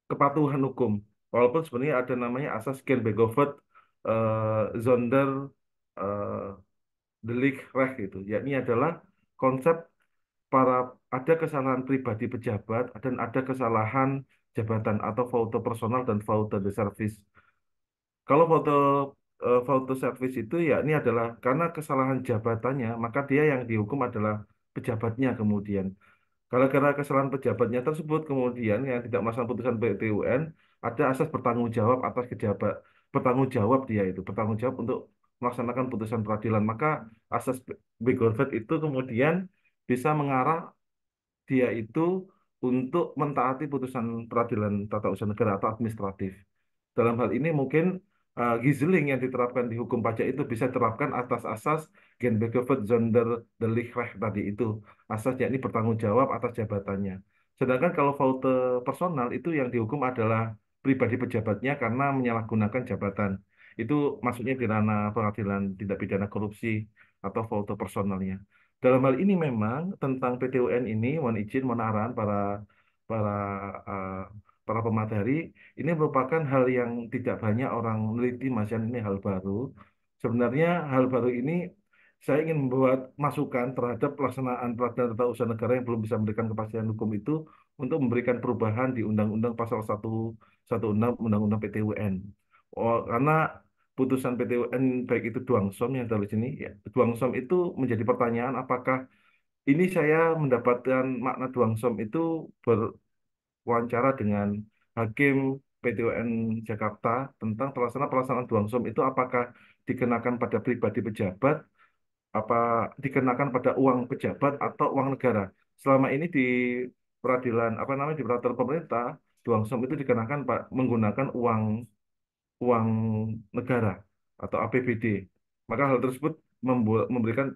kepatuhan hukum. Walaupun sebenarnya ada namanya asas Kernbegovet Zonder eh, Delichtsrecht itu, yakni adalah konsep para ada kesalahan pribadi pejabat dan ada kesalahan jabatan atau foto personal dan foto de service. Kalau foto service itu ya ini adalah karena kesalahan jabatannya, maka dia yang dihukum adalah pejabatnya kemudian. Kalau karena kesalahan pejabatnya tersebut kemudian yang tidak melaksanakan putusan PT UN, ada asas bertanggung jawab atas pejabat, bertanggung jawab dia itu, bertanggung jawab untuk melaksanakan putusan peradilan. Maka asas Begorvet itu kemudian bisa mengarah dia itu untuk mentaati putusan peradilan tata usaha negara atau administratif. Dalam hal ini mungkin Gieseling yang diterapkan di hukum pajak itu bisa diterapkan atas asas Genbegevert Zonderdeligrecht tadi itu, asas yakni bertanggung jawab atas jabatannya. Sedangkan kalau faute personal itu yang dihukum adalah pribadi pejabatnya karena menyalahgunakan jabatan. Itu maksudnya di ranah pengadilan tindak pidana korupsi atau faute personalnya. Dalam hal ini memang tentang PTUN ini, mohon izin, mohon arahan para eh, para pemateri, ini merupakan hal yang tidak banyak orang meneliti, Mas Yan, ini hal baru. Sebenarnya hal baru ini saya ingin membuat masukan terhadap pelaksanaan peradilan tata usaha negara yang belum bisa memberikan kepastian hukum itu untuk memberikan perubahan di Undang-Undang Pasal 116 Undang-Undang PTUN. Oh, karena putusan PTUN baik itu Duangsom yang dari sini, ya, Duangsom itu menjadi pertanyaan apakah ini saya mendapatkan makna Duangsom itu wawancara dengan Hakim PTUN Jakarta tentang pelaksanaan Duangsom itu apakah dikenakan pada pribadi pejabat, apa dikenakan pada uang pejabat atau uang negara. Selama ini di peradilan apa namanya di peraturan pemerintah, Duangsom itu dikenakan Pak menggunakan uang uang negara atau APBD. Maka hal tersebut memberikan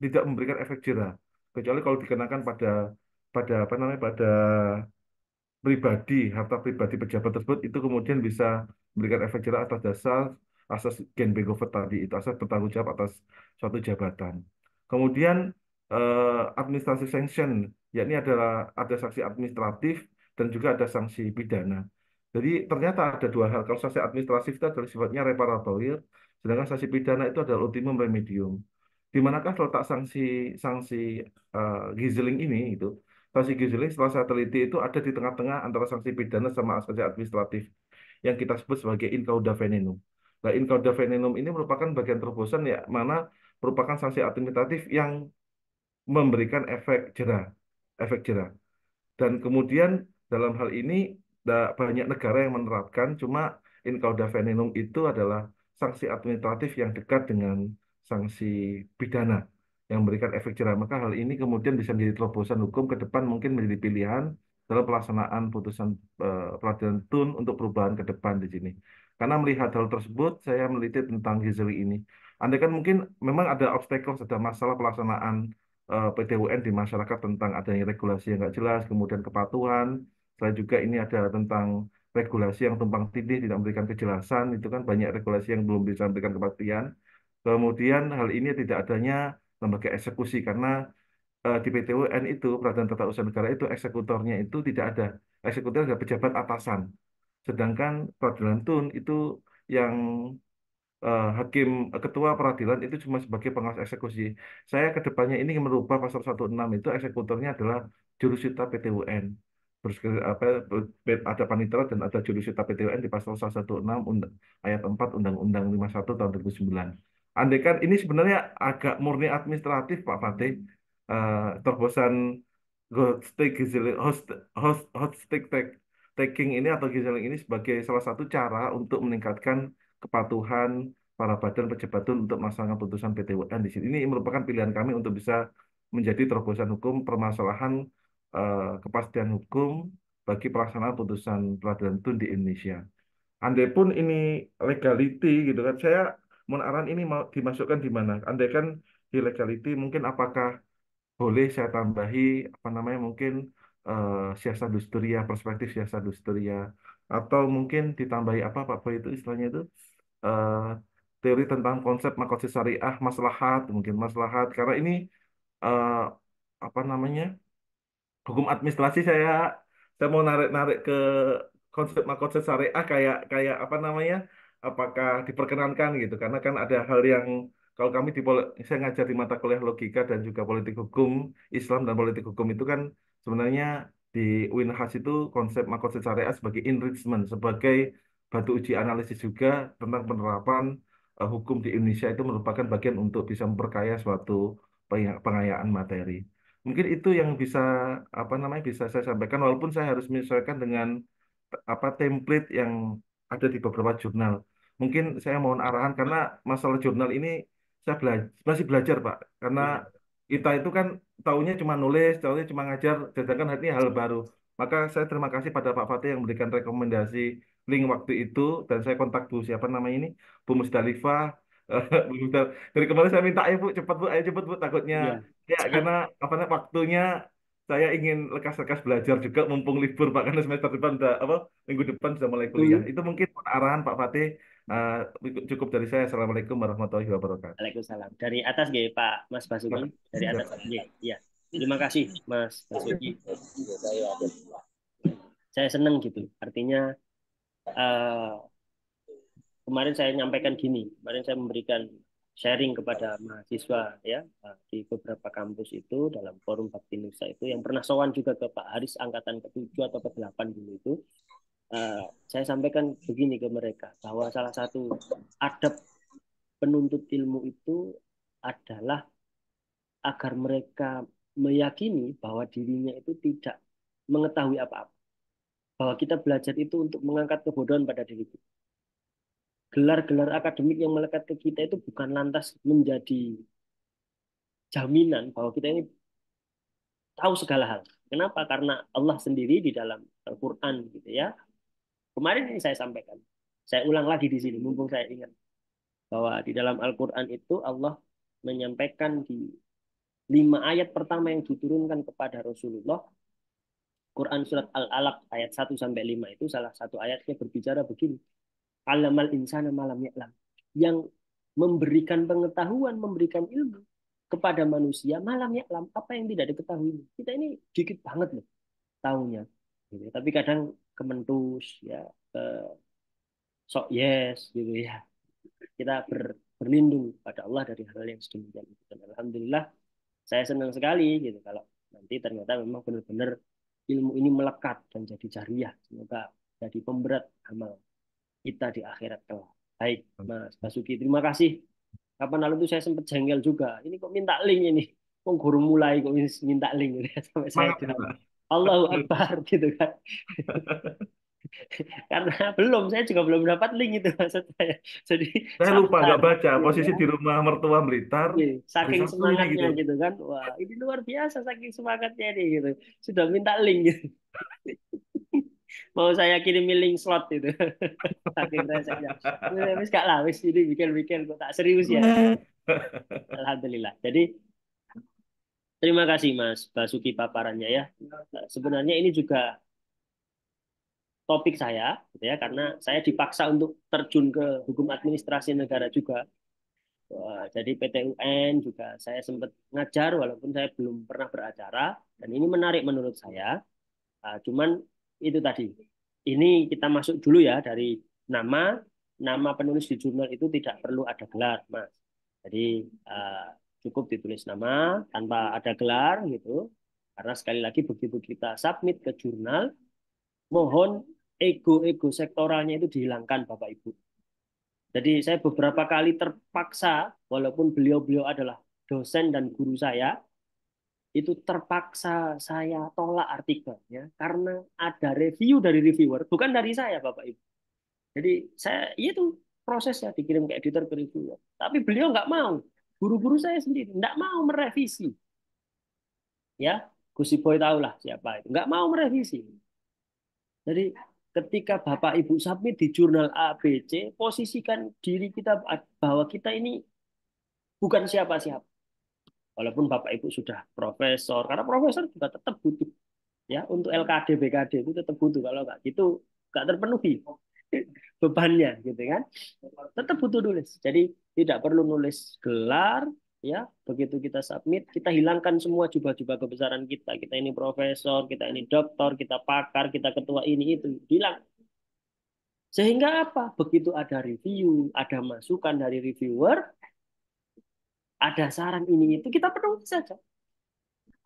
tidak memberikan efek jera kecuali kalau dikenakan pada pada apa namanya pada pribadi, harta pribadi pejabat tersebut itu kemudian bisa memberikan efek jera atas dasar asas Gen Begover tadi itu asas bertanggung jawab atas suatu jabatan. Kemudian administrasi sanction, yakni adalah ada sanksi administratif dan juga ada sanksi pidana. Jadi ternyata ada dua hal. Kalau sanksi administratif itu adalah sifatnya reparatorir, sedangkan sanksi pidana itu adalah ultimum remedium. Di manakah terletak sanksi sanksi Gieseling ini itu? Sanksi Gieseling setelah saya teliti itu ada di tengah-tengah antara sanksi pidana sama sanksi administratif yang kita sebut sebagai in cauda venenum. Nah, in cauda venenum ini merupakan bagian terobosan ya mana merupakan sanksi administratif yang memberikan efek jera. Dan kemudian dalam hal ini banyak negara yang menerapkan, cuma in cauda venenum itu adalah sanksi administratif yang dekat dengan sanksi pidana yang memberikan efek jera. Maka hal ini kemudian bisa menjadi terobosan hukum ke depan mungkin menjadi pilihan dalam pelaksanaan putusan peradilan tun untuk perubahan ke depan di sini. Karena melihat hal tersebut, saya meneliti tentang Gizeli ini. Andai kan mungkin memang ada obstacle, ada masalah pelaksanaan PTUN di masyarakat tentang adanya regulasi yang nggak jelas, kemudian kepatuhan, selain juga ini ada tentang regulasi yang tumpang tindih, tidak memberikan kejelasan, itu kan banyak regulasi yang belum bisa memberikan kepastian. Kemudian hal ini tidak adanya lembaga eksekusi, karena di PTUN itu, Peradilan Tata Usaha Negara itu, eksekutornya itu tidak ada. Eksekutor adalah pejabat atasan. Sedangkan peradilan tun itu yang hakim ketua peradilan itu cuma sebagai pengawas eksekusi. Saya ke depannya ini ingin merubah pasal 16 itu eksekutornya adalah jurusita PTUN. Terus apa ada panitera dan ada jurusita PTUN di pasal 116 ayat 4 Undang-Undang 51 tahun 2009. Andai kan ini sebenarnya agak murni administratif Pak Fatih, terobosan host host taking ini atau gizeling ini sebagai salah satu cara untuk meningkatkan kepatuhan para badan pejabat untuk melaksanakan putusan PT UN di sini. Ini merupakan pilihan kami untuk bisa menjadi terobosan hukum permasalahan kepastian hukum bagi pelaksanaan putusan peradilan tun di Indonesia. Andai pun ini legality gitu kan, saya menarahan ini mau dimasukkan di mana? Andai kan di legality mungkin apakah boleh saya tambahi apa namanya mungkin siasat dusturia, perspektif siasat dusturia, atau mungkin ditambahi apa Pak Boy itu istilahnya itu eh, teori tentang konsep makosid syariah, maslahat, mungkin maslahat, karena ini eh, apa namanya hukum administrasi saya mau narik-narik ke konsep makosid syariah kayak kayak apa namanya apakah diperkenankan gitu karena kan ada hal yang kalau kami saya ngajar di mata kuliah logika dan juga politik hukum Islam dan politik hukum itu kan sebenarnya di UINHAS itu konsep makosid syariah sebagai enrichment sebagai batu uji analisis juga tentang penerapan hukum di Indonesia itu merupakan bagian untuk bisa memperkaya suatu pengayaan materi. Mungkin itu yang bisa apa namanya bisa saya sampaikan walaupun saya harus menyesuaikan dengan apa template yang ada di beberapa jurnal. Mungkin saya mohon arahan karena masalah jurnal ini saya masih belajar Pak. Karena kita itu kan taunya cuma nulis, taunya cuma ngajar, sedangkan ini hal baru. Maka saya terima kasih pada Pak Fatih yang memberikan rekomendasi link waktu itu dan saya kontak Bu siapa namanya ini Bu Musdalifah. Bu Dari kemarin saya minta ayo Bu cepat Bu ayo cepat Bu takutnya Iya. ya karena apa namanya waktunya saya ingin lekas-lekas belajar juga mumpung libur Pak karena semester depan udah apa minggu depan sudah mulai kuliah. Hmm. Itu mungkin arahan Pak Fatih. eh, Cukup dari saya. Assalamualaikum warahmatullahi wabarakatuh. Waalaikumsalam. Dari atas nggih, Pak Mas Nah, Basuki. Dari siap. atas nggih. Iya. Terima kasih Mas Basuki. Saya senang gitu. Artinya eh, kemarin saya nyampaikan gini. Kemarin saya memberikan sharing kepada mahasiswa ya di beberapa kampus itu dalam forum Bakti Nusa itu yang pernah sowan juga ke Pak Haris angkatan ke-7 atau ke-8 dulu itu. Saya sampaikan begini ke mereka bahwa salah satu adab penuntut ilmu itu adalah agar mereka meyakini bahwa dirinya itu tidak mengetahui apa-apa. Bahwa kita belajar itu untuk mengangkat kebodohan pada diri kita. Gelar-gelar akademik yang melekat ke kita itu bukan lantas menjadi jaminan bahwa kita ini tahu segala hal. Kenapa? Karena Allah sendiri di dalam Al-Quran gitu ya. Kemarin ini saya sampaikan. Saya ulang lagi di sini, mumpung saya ingat. Bahwa di dalam Al-Quran itu Allah menyampaikan di 5 ayat pertama yang diturunkan kepada Rasulullah. Quran surat Al-Alaq ayat 1-5 itu salah satu ayatnya berbicara begini. Alamal insana malam ya'lam. Yang memberikan pengetahuan, memberikan ilmu kepada manusia malam ya'lam. Apa yang tidak diketahui. Kita ini dikit banget loh tahunya. Gitu. Tapi kadang kementus, ya, sok yes, gitu ya. Kita berlindung pada Allah dari hal yang sedemikian itu. Dan alhamdulillah saya senang sekali gitu kalau nanti ternyata memang benar-benar ilmu ini melekat dan jadi jariah. Semoga jadi pemberat amal kita di akhirat kelak. Baik, Mas Basuki, terima kasih. Kapan lalu itu saya sempat jengkel juga. Ini kok minta link ini? Kok gurung mulai kok minta link gitu ya. Sampai saya Semangat ini jawab, Pak. Allahu Akbar gitu kan. Karena saya juga belum dapat link itu maksud saya. Jadi Saya lupa sabar nggak baca gitu posisi ya. di rumah mertua Blitar Iya, hari saking Sabtu ini semangatnya gitu. gitu kan. Wah, ini luar biasa saking semangatnya ini gitu. Sudah minta link gitu. Mau saya kirim link slot itu. Saking resenya. Wis gak lah, wis ini bikin-bikin kok tak serius ya. Alhamdulillah. Jadi terima kasih Mas Basuki paparannya ya. Sebenarnya ini juga topik saya gitu ya karena saya dipaksa untuk terjun ke hukum administrasi negara juga. Jadi PTUN juga saya sempat ngajar walaupun saya belum pernah beracara dan ini menarik menurut saya. Cuman itu tadi. Ini kita masuk dulu ya dari nama nama penulis di jurnal itu tidak perlu ada gelar, Mas. Jadi cukup ditulis nama tanpa ada gelar gitu. Karena sekali lagi begitu kita submit ke jurnal, mohon ego-ego sektoralnya itu dihilangkan Bapak Ibu. Jadi saya beberapa kali terpaksa, walaupun beliau-beliau adalah dosen dan guru saya, itu terpaksa saya tolak artikelnya karena ada review dari reviewer, bukan dari saya Bapak Ibu. Jadi saya itu prosesnya dikirim ke editor ke reviewer. Tapi beliau nggak mau. Guru-guru saya sendiri nggak mau merevisi. Ya, Gus Boy tahulah siapa itu. Nggak mau merevisi. Jadi ketika Bapak Ibu submit di jurnal A, B, C, posisikan diri kita bahwa kita ini bukan siapa-siapa. Walaupun Bapak Ibu sudah profesor, karena profesor juga tetap butuh ya untuk LKD, BKD itu tetap butuh. Kalau nggak gitu nggak terpenuhi bebannya, gitu kan? Tetap butuh nulis. Jadi tidak perlu nulis gelar, ya. Begitu kita submit, kita hilangkan semua jubah-jubah kebesaran kita. Kita ini profesor, kita ini doktor, kita pakar, kita ketua ini itu hilang. Sehingga apa? Begitu ada review, ada masukan dari reviewer, ada saran ini itu kita penuhi saja.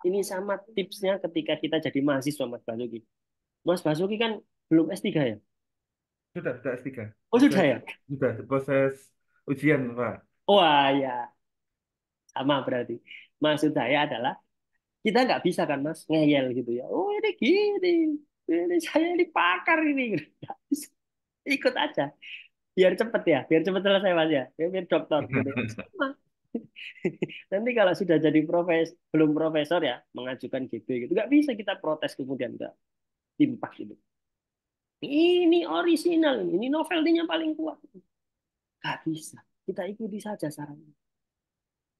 Ini sama tipsnya ketika kita jadi mahasiswa Mas Basuki. Mas Basuki kan belum S3 ya? Sudah S3. Oh sudah Proses, ya? sudah proses ujian, Pak. Wah ya, sama berarti. Maksud saya adalah kita nggak bisa kan Mas ngeyel gitu ya. Oh ini gini, ini saya ini pakar ini. Nggak bisa. Ikut aja. Biar cepet ya, biar cepet selesai Mas ya. Biar dokter gitu. Sama. Nanti kalau sudah jadi belum profesor ya, mengajukan GB gitu, nggak bisa kita protes kemudian enggak. Timpak itu. Ini orisinal, ini novelty-nya paling kuat. Gak bisa. Kita ikuti saja sarannya.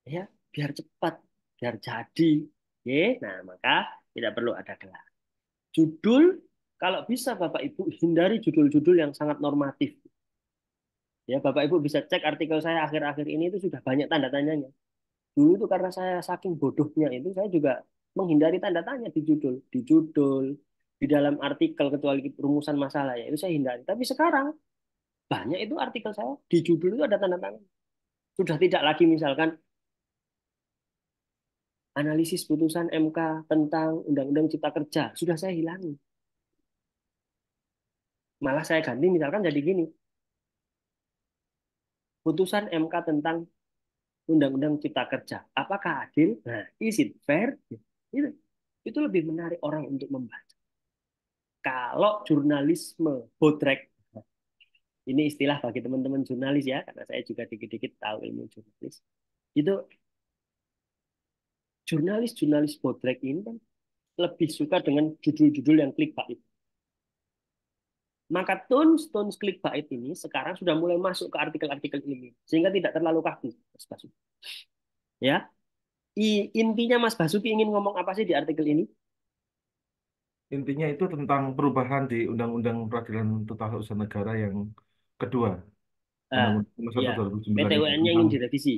Ya, biar cepat, biar jadi. Oke, nah maka tidak perlu ada gelar. Judul, kalau bisa Bapak Ibu hindari judul-judul yang sangat normatif. Ya, Bapak Ibu bisa cek artikel saya akhir-akhir ini itu sudah banyak tanda tanyanya. Dulu itu karena saya saking bodohnya itu saya juga menghindari tanda tanya di judul, di dalam artikel kecuali rumusan masalah ya itu saya hindari. Tapi sekarang banyak itu artikel saya di judul itu ada tanda tanya. Sudah tidak lagi misalkan analisis putusan MK tentang Undang-Undang Cipta Kerja sudah saya hilangi. Malah saya ganti misalkan jadi gini, putusan MK tentang Undang-Undang Cipta Kerja, apakah adil? Nah, is it fair? Itu, itu lebih menarik orang untuk membaca. Kalau jurnalisme botrek, ini istilah bagi teman-teman jurnalis ya, karena saya juga dikit-dikit tahu ilmu jurnalis. Itu jurnalis-jurnalis botrek ini kan lebih suka dengan judul-judul yang clickbait. Maka tons clickbait ini sekarang sudah mulai masuk ke artikel-artikel ini, sehingga tidak terlalu kaku, Mas Basuki. Ya, intinya Mas Basuki ingin ngomong apa sih di artikel ini? Intinya itu tentang perubahan di Undang-Undang Peradilan Tata Usaha Negara yang kedua, Ah, Undang-Undang Nomor 1 ya, 2009 itu PTWN-nya tentang ingin direvisi.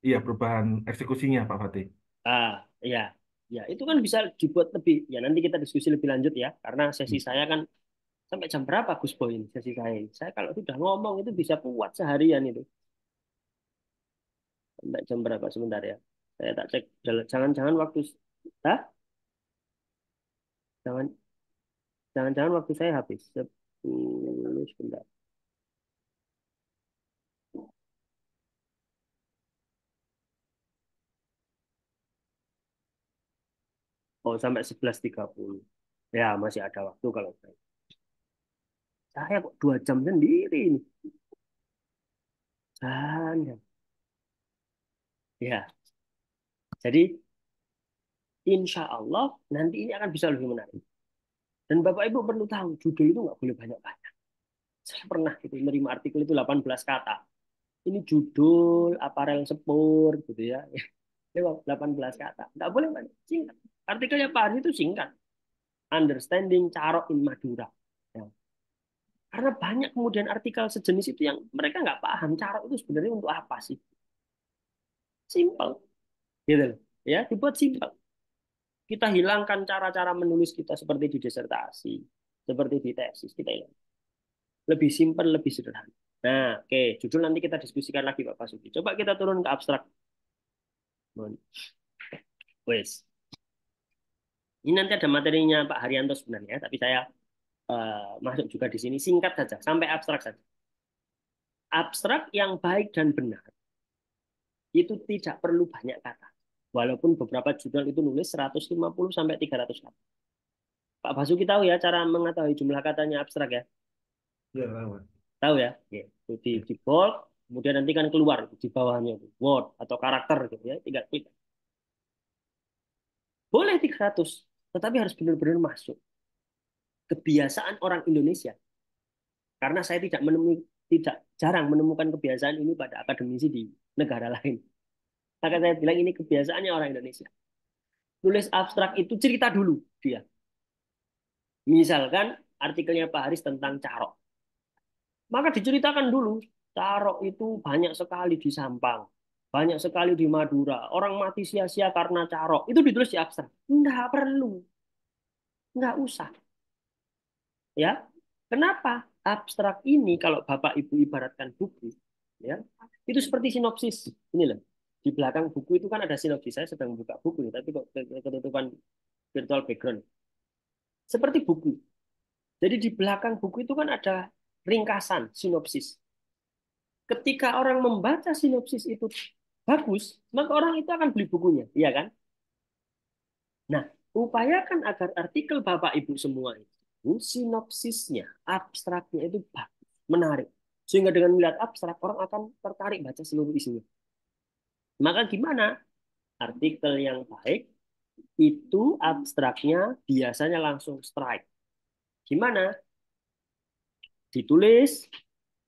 iya perubahan eksekusinya Pak Fatih. Ah, ya, ya, itu kan bisa dibuat lebih. Ya, nanti kita diskusi lebih lanjut ya, karena sesi saya kan sampai jam berapa Gus Boy ini sesi saya. Saya kalau sudah ngomong itu bisa kuat seharian itu. Sampai jam berapa sebentar ya? Saya tak cek. Jangan-jangan waktu, Hah? Jangan, jangan-jangan waktu saya habis. 10, sebentar. Oh, sampai 11.30. Ya, masih ada waktu kalau saya. Saya kok 2 jam sendiri ini. Jangan. Ya, jadi insya Allah nanti ini akan bisa lebih menarik. Dan Bapak Ibu perlu tahu, judul itu nggak boleh banyak-banyak. Saya pernah gitu menerima artikel itu 18 kata. Ini judul aparel sepur gitu ya. 18 kata. Nggak boleh banyak. Singkat. Artikelnya Pak Hari itu singkat. Understanding Carok in Madura. Ya. Karena banyak kemudian artikel sejenis itu yang mereka nggak paham Carok itu sebenarnya untuk apa sih. Simple. Gitu loh. Ya, dibuat simple. Kita hilangkan cara-cara menulis kita seperti di disertasi, seperti di tesis. Kita hilang. Lebih simpel, lebih sederhana. Nah, oke, judul nanti kita diskusikan lagi Pak Basuki. Coba kita turun ke abstrak. Wes. Ini nanti ada materinya Pak Haryanto sebenarnya, tapi saya masuk juga di sini singkat saja, sampai abstrak saja. Abstrak yang baik dan benar itu tidak perlu banyak kata. Walaupun beberapa judul itu nulis 150 sampai 300 kata. Pak Basuki tahu ya cara mengetahui jumlah katanya abstrak ya? Iya, lewat. Tahu ya? Ya. Di bold, kemudian nanti kan keluar di bawahnya word atau karakter gitu ya, tinggal klik. Boleh 300, tetapi harus benar-benar masuk. Kebiasaan orang Indonesia. Karena saya tidak jarang menemukan kebiasaan ini pada akademisi di negara lain. Maka saya bilang ini kebiasaannya orang Indonesia. Tulis abstrak itu cerita dulu dia. Misalkan artikelnya Pak Haris tentang Carok. Maka diceritakan dulu. Carok itu banyak sekali di Sampang. Banyak sekali di Madura. Orang mati sia-sia karena Carok. Itu ditulis di abstrak. Enggak perlu. Enggak usah. Ya, kenapa abstrak ini kalau Bapak Ibu ibaratkan buku, ya, itu seperti sinopsis. Ini loh, di belakang buku itu kan ada sinopsis. Saya sedang buka buku, tapi kok ketutupan virtual background. Seperti buku. Jadi di belakang buku itu kan ada ringkasan sinopsis. Ketika orang membaca sinopsis itu bagus, maka orang itu akan beli bukunya, iya kan? Nah, upayakan agar artikel Bapak Ibu semua itu sinopsisnya, abstraknya itu bagus, menarik. Sehingga dengan melihat abstrak, orang akan tertarik baca seluruh isinya. Maka gimana? Artikel yang baik, itu abstraknya biasanya langsung strike. Gimana? Ditulis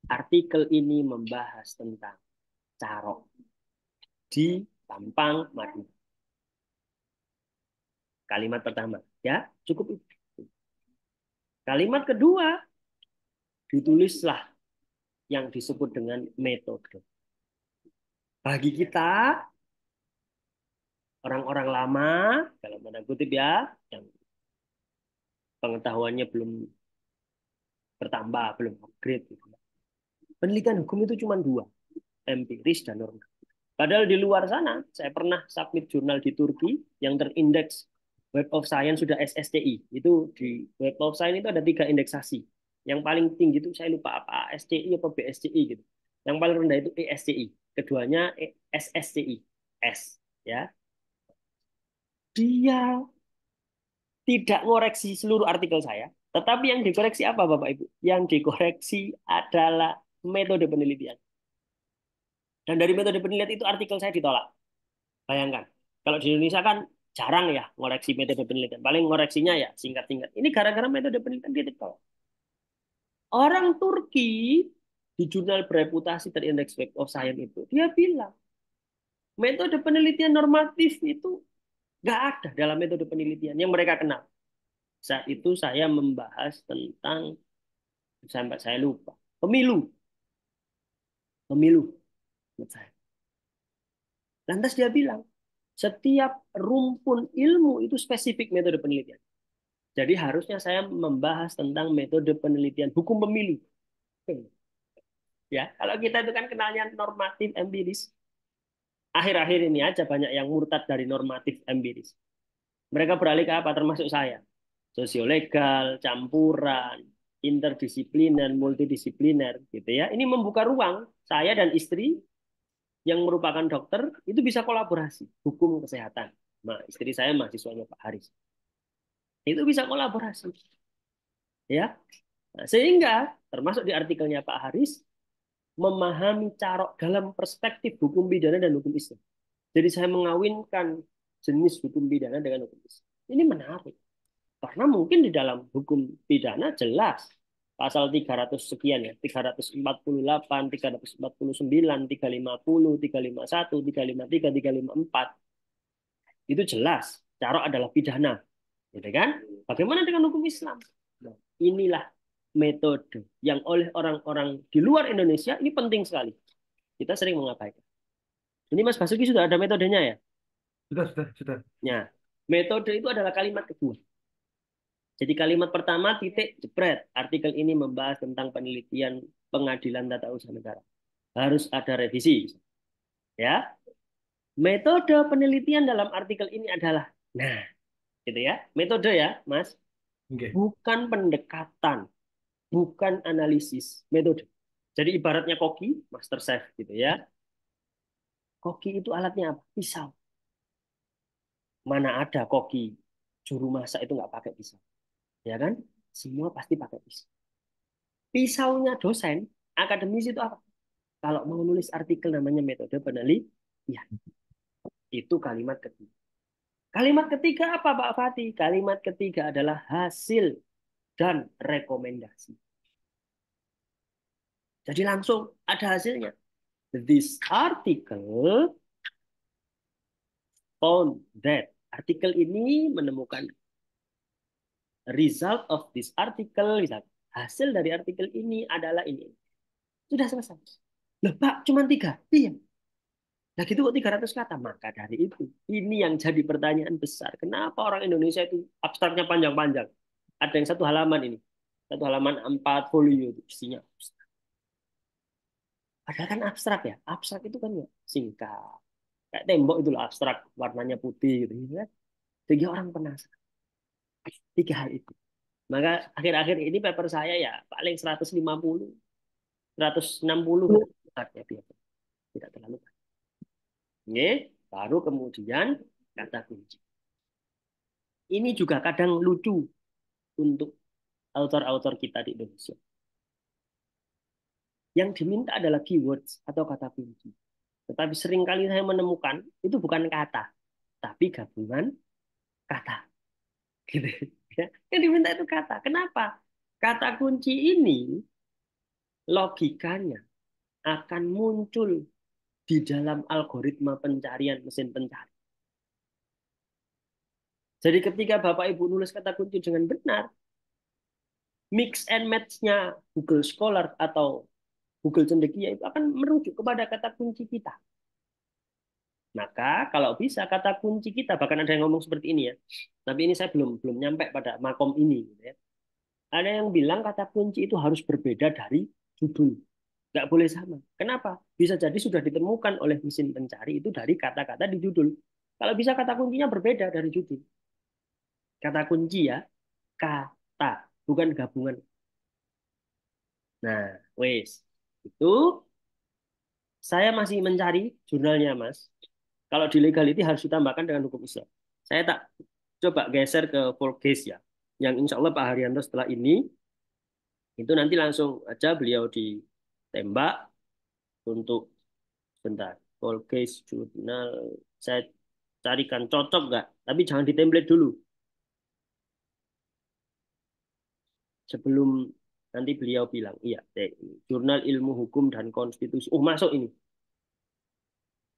artikel ini membahas tentang carok di Tampang Madura. Kalimat pertama, ya cukup itu. Kalimat kedua, ditulislah yang disebut dengan metode. Bagi kita, orang-orang lama, dalam tanda kutip ya, yang pengetahuannya belum bertambah, belum upgrade. Gitu. Penelitian hukum itu cuma dua, empiris dan normatif. Padahal di luar sana, saya pernah submit jurnal di Turki yang terindeks Web of Science sudah SSTI. Itu di Web of Science itu ada 3 indeksasi. Yang paling tinggi itu saya lupa apa, ASCI apa BSCI gitu. Yang paling rendah itu ESCI. Keduanya SSCI. S. Ya. Dia tidak ngoreksi seluruh artikel saya. Tetapi yang dikoreksi apa Bapak Ibu? Yang dikoreksi adalah metode penelitian. Dan dari metode penelitian itu artikel saya ditolak. Bayangkan, kalau di Indonesia kan jarang ya ngoreksi metode penelitian. Paling ngoreksinya ya singkat-singkat. Ini gara-gara metode penelitian dia ditolak. Orang Turki di jurnal bereputasi terindeks Web of Science itu, dia bilang metode penelitian normatif itu nggak ada dalam metode penelitian yang mereka kenal. Saat itu saya membahas tentang, sampai saya lupa, pemilu. Pemilu. Lantas dia bilang, setiap rumpun ilmu itu spesifik metode penelitian. Jadi harusnya saya membahas tentang metode penelitian hukum pemilu. Ya, kalau kita itu kan kenalnya normatif empiris. Akhir-akhir ini aja banyak yang murtad dari normatif empiris. Mereka beralih ke apa? Termasuk saya. Sosiolegal, campuran, interdisipliner, multidisipliner, gitu ya. Ini membuka ruang saya dan istri yang merupakan dokter itu bisa kolaborasi hukum kesehatan. Nah, istri saya mahasiswanya Pak Haris. Itu bisa kolaborasi, ya. Nah, sehingga termasuk di artikelnya Pak Haris memahami carok dalam perspektif hukum pidana dan hukum Islam. Jadi saya mengawinkan jenis hukum pidana dengan hukum Islam. Ini menarik. Karena mungkin di dalam hukum pidana jelas pasal 300 sekian ya, 348, 349, 350, 351, 353, 354. Itu jelas, carok adalah pidana. Gitu kan? Bagaimana dengan hukum Islam? Nah, inilah metode yang oleh orang-orang di luar Indonesia ini penting sekali. Kita sering mengabaikan. Ini Mas Basuki sudah ada metodenya ya? Sudah. Ya. Metode itu adalah kalimat kedua. Jadi kalimat pertama titik jepret. Artikel ini membahas tentang penelitian pengadilan tata usaha negara. Harus ada revisi. Ya. Metode penelitian dalam artikel ini adalah, nah, gitu ya. Metode ya, Mas. Oke. Bukan pendekatan, bukan analisis, metode. Jadi ibaratnya koki, master chef gitu ya. Koki itu alatnya apa? Pisau. Mana ada koki juru masak itu nggak pakai pisau, ya kan? Semua pasti pakai pisau. Pisaunya dosen, akademisi itu apa? Kalau mau nulis artikel namanya metode penelitian. Itu kalimat ketiga. Kalimat ketiga apa Pak Fatih? Kalimat ketiga adalah hasil dan rekomendasi. Jadi langsung ada hasilnya. This article found that. Artikel ini menemukan result of this article. Misalnya, hasil dari artikel ini adalah ini. Sudah selesai. Loh Pak, cuma 3. Iya. Nah gitu kok 300 kata. Maka dari itu, ini yang jadi pertanyaan besar. Kenapa orang Indonesia itu abstraknya panjang-panjang? Ada yang satu halaman ini. Satu halaman 4 folio itu isinya. Padahal kan abstrak ya. Abstrak itu kan ya singkat. Kayak tembok itu loh abstrak. Warnanya putih gitu. Ya. Jadi orang penasaran. 3 hal itu. Maka akhir-akhir ini paper saya ya paling 150, 160 ya, tidak terlalu banyak. Oke, baru kemudian kata kunci. Ini juga kadang lucu untuk author-author kita di Indonesia. Yang diminta adalah keywords atau kata kunci. Tetapi seringkali saya menemukan itu bukan kata, tapi gabungan kata. Gitu. Ya. Yang diminta itu kata. Kenapa? Kata kunci ini logikanya akan muncul di dalam algoritma pencarian mesin pencari. Jadi ketika Bapak Ibu nulis kata kunci dengan benar, mix and match-nya Google Scholar atau Google Cendekia itu akan merujuk kepada kata kunci kita. Maka kalau bisa kata kunci kita, bahkan ada yang ngomong seperti ini ya, tapi ini saya belum nyampe pada makom ini. Gitu ya. Ada yang bilang kata kunci itu harus berbeda dari judul. Nggak boleh sama. Kenapa? Bisa jadi sudah ditemukan oleh mesin pencari itu dari kata-kata di judul. Kalau bisa kata kuncinya berbeda dari judul. Kata kunci ya, kata, bukan gabungan. Nah, wes. Itu saya masih mencari jurnalnya, Mas. Kalau di legality harus ditambahkan dengan hukum Islam. Saya tak coba geser ke Volkes ya. Yang insya Allah Pak Haryanto setelah ini, itu nanti langsung aja beliau ditembak untuk bentar. Volkes jurnal, saya carikan cocok nggak? Tapi jangan ditemplate dulu. Sebelum nanti beliau bilang, iya, jurnal ilmu hukum dan konstitusi. Oh, masuk ini.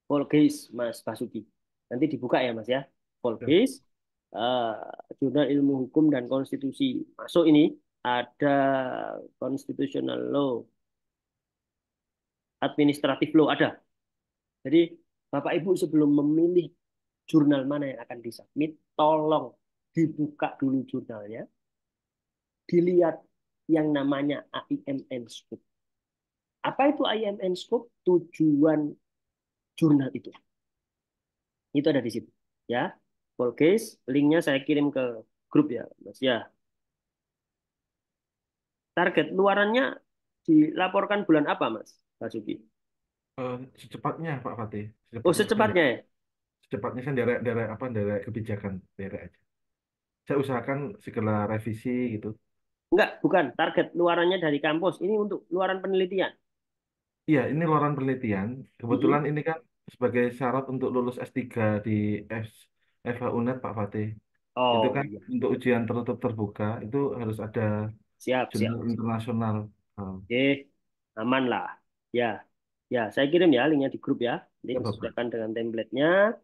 Volkes, Mas Basuki. Nanti dibuka ya, Mas ya. Ya. Volkes, eh, jurnal ilmu hukum dan konstitusi. Masuk ini. Ada constitutional law, administrative law, ada. Jadi, Bapak Ibu sebelum memilih jurnal mana yang akan disubmit, tolong dibuka dulu jurnalnya, dilihat yang namanya AIMN Scope. Apa itu IMN Scope? Tujuan jurnal itu. Itu ada di situ. Ya, full case. Linknya saya kirim ke grup ya, Mas. Ya, target luarannya dilaporkan bulan apa, Mas Basuki? Secepatnya Pak Fatih, Oh, secepatnya kan secepatnya ya? secepatnya kan dari apa dari kebijakan daerah aja. Saya usahakan segala revisi gitu. Enggak, bukan. Target luarannya dari kampus. Ini untuk luaran penelitian. Iya, ini luaran penelitian. Kebetulan Mm-mm. ini kan sebagai syarat untuk lulus S3 di FH UNED Pak Fatih. Itu Oh, kan iya. untuk ujian tertutup terbuka itu harus ada Siap, siap. jurnal internasional. Oh, Oke, aman lah. Ya, ya. Saya kirim ya linknya di grup ya. Nanti ya Bapak. disesuaikan dengan template-nya.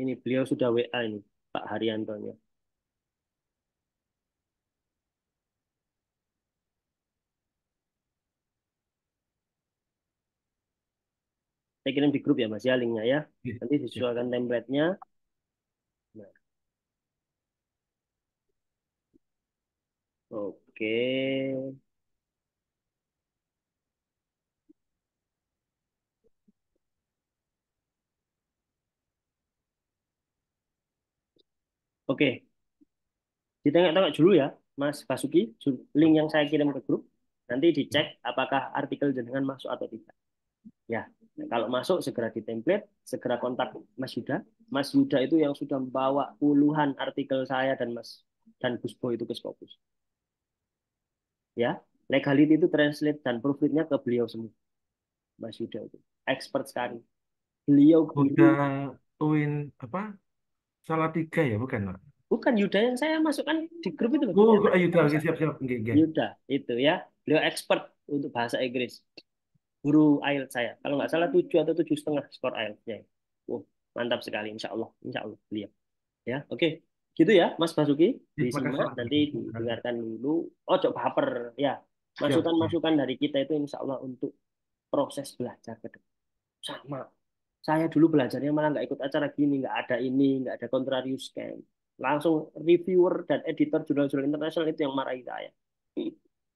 Ini beliau sudah WA ini, Pak Haryanto. Saya kirim di grup ya Mas ya linknya ya. Iya, Nanti siap. disesuaikan template-nya. Nah, oke. Oke, ditengok-tengok dulu ya Mas Basuki, link yang saya kirim ke grup. Nanti dicek apakah artikel jenengan masuk atau tidak. Ya, nah, kalau masuk segera di template, segera kontak Mas Yuda. Mas Yuda itu yang sudah membawa puluhan artikel saya dan dan Busbo itu ke Scopus. Ya, legality itu translate dan proofreadnya ke beliau semua. Mas Yuda itu expert sekali. Beliau guru. Udah UIN apa? Salatiga ya, bukan, Pak? Bukan Yuda yang saya masukkan di grup itu loh. Oh, Yang tadi ayo kita oke, pesan. siap siap. Oke, oke. Yuda itu ya. Beliau expert untuk bahasa Inggris. Guru IELTS saya. Kalau nggak salah 7 atau 7,5 skor IELTS-nya. Oh, mantap sekali. Insya Allah. Insya Allah beliau. Ya, oke. Gitu ya, Mas Basuki. Terima kasih, Disimak. Pak. Nanti didengarkan dulu. Oh, coba baper. Ya, Siap, siap. masukan-masukan dari kita itu insya Allah untuk proses belajar ke depan. Sama. Saya dulu belajarnya malah nggak ikut acara gini, nggak ada ini, nggak ada contrarius camp. Langsung reviewer dan editor jurnal-jurnal internasional itu yang marahi saya.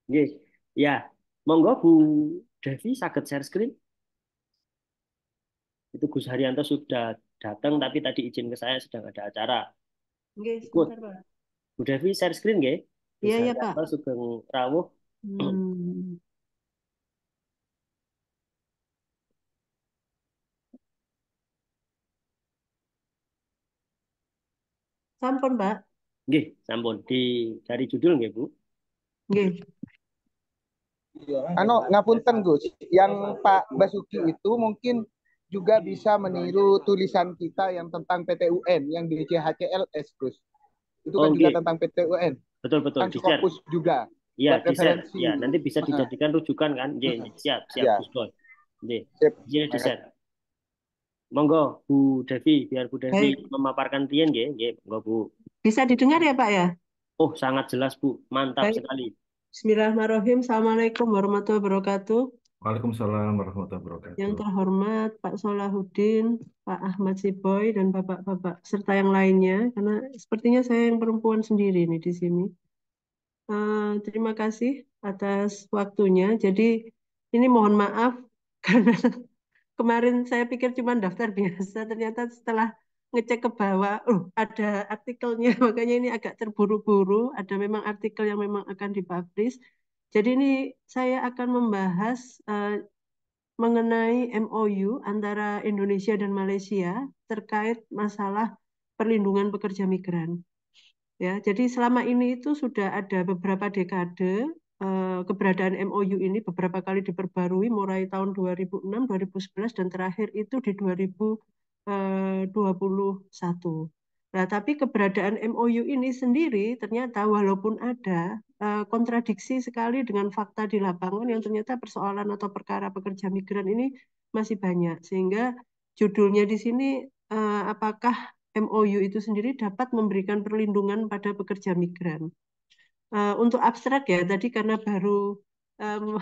Oke, ya, monggo Bu Devi sakit share screen. Itu Gus Haryanto sudah datang, tapi tadi izin ke saya sedang ada acara. Oke, Ikut. sebentar, Pak. Bu Devi share screen nggih? Gus Iya, iya, Pak. Haryanto sugeng rawuh. Hmm. Sampun, Pak. Nggih, sampun dari judul nggih, Bu. Oke. Ngapunten Gus, yang Pak Basuki itu mungkin juga bisa meniru tulisan kita yang tentang PTUN, yang di CHCLS, Gus. Itu kan juga Oke, tentang PTUN, betul kan di-share. Skopus juga, Ya, buat di-share. referensi. Ya, nanti bisa Heeh, dijadikan rujukan kan? Nggih, siap, siap, ya, Gus Boy. Nggih, sip. izin di-share. Monggo, Bu Devi, biar Bu Devi Baik, memaparkan klien, nggih, nggih, monggo Bu. bisa didengar ya Pak ya? Oh, sangat jelas Bu, mantap Baik, sekali. Bismillahirrahmanirrahim. Assalamualaikum warahmatullahi wabarakatuh. Waalaikumsalam warahmatullahi Yang wabarakatuh. terhormat Pak Solahuddin, Pak Ahmad Siboy, dan bapak-bapak serta yang lainnya, karena sepertinya saya yang perempuan sendiri nih di sini. Terima kasih atas waktunya. Jadi ini mohon maaf karena kemarin saya pikir cuma daftar biasa, ternyata setelah ngecek ke bawah, ada artikelnya, makanya ini agak terburu-buru. Ada memang artikel yang memang akan dipublish. Jadi ini saya akan membahas mengenai MOU antara Indonesia dan Malaysia terkait masalah perlindungan pekerja migran. Ya, jadi selama ini itu sudah ada beberapa dekade keberadaan MOU ini beberapa kali diperbarui mulai tahun 2006, 2011 dan terakhir itu di 2021. Nah, tapi keberadaan MOU ini sendiri ternyata walaupun ada kontradiksi sekali dengan fakta di lapangan yang ternyata persoalan atau perkara pekerja migran ini masih banyak sehingga judulnya di sini apakah MOU itu sendiri dapat memberikan perlindungan pada pekerja migran. Untuk abstrak ya, tadi karena baru um,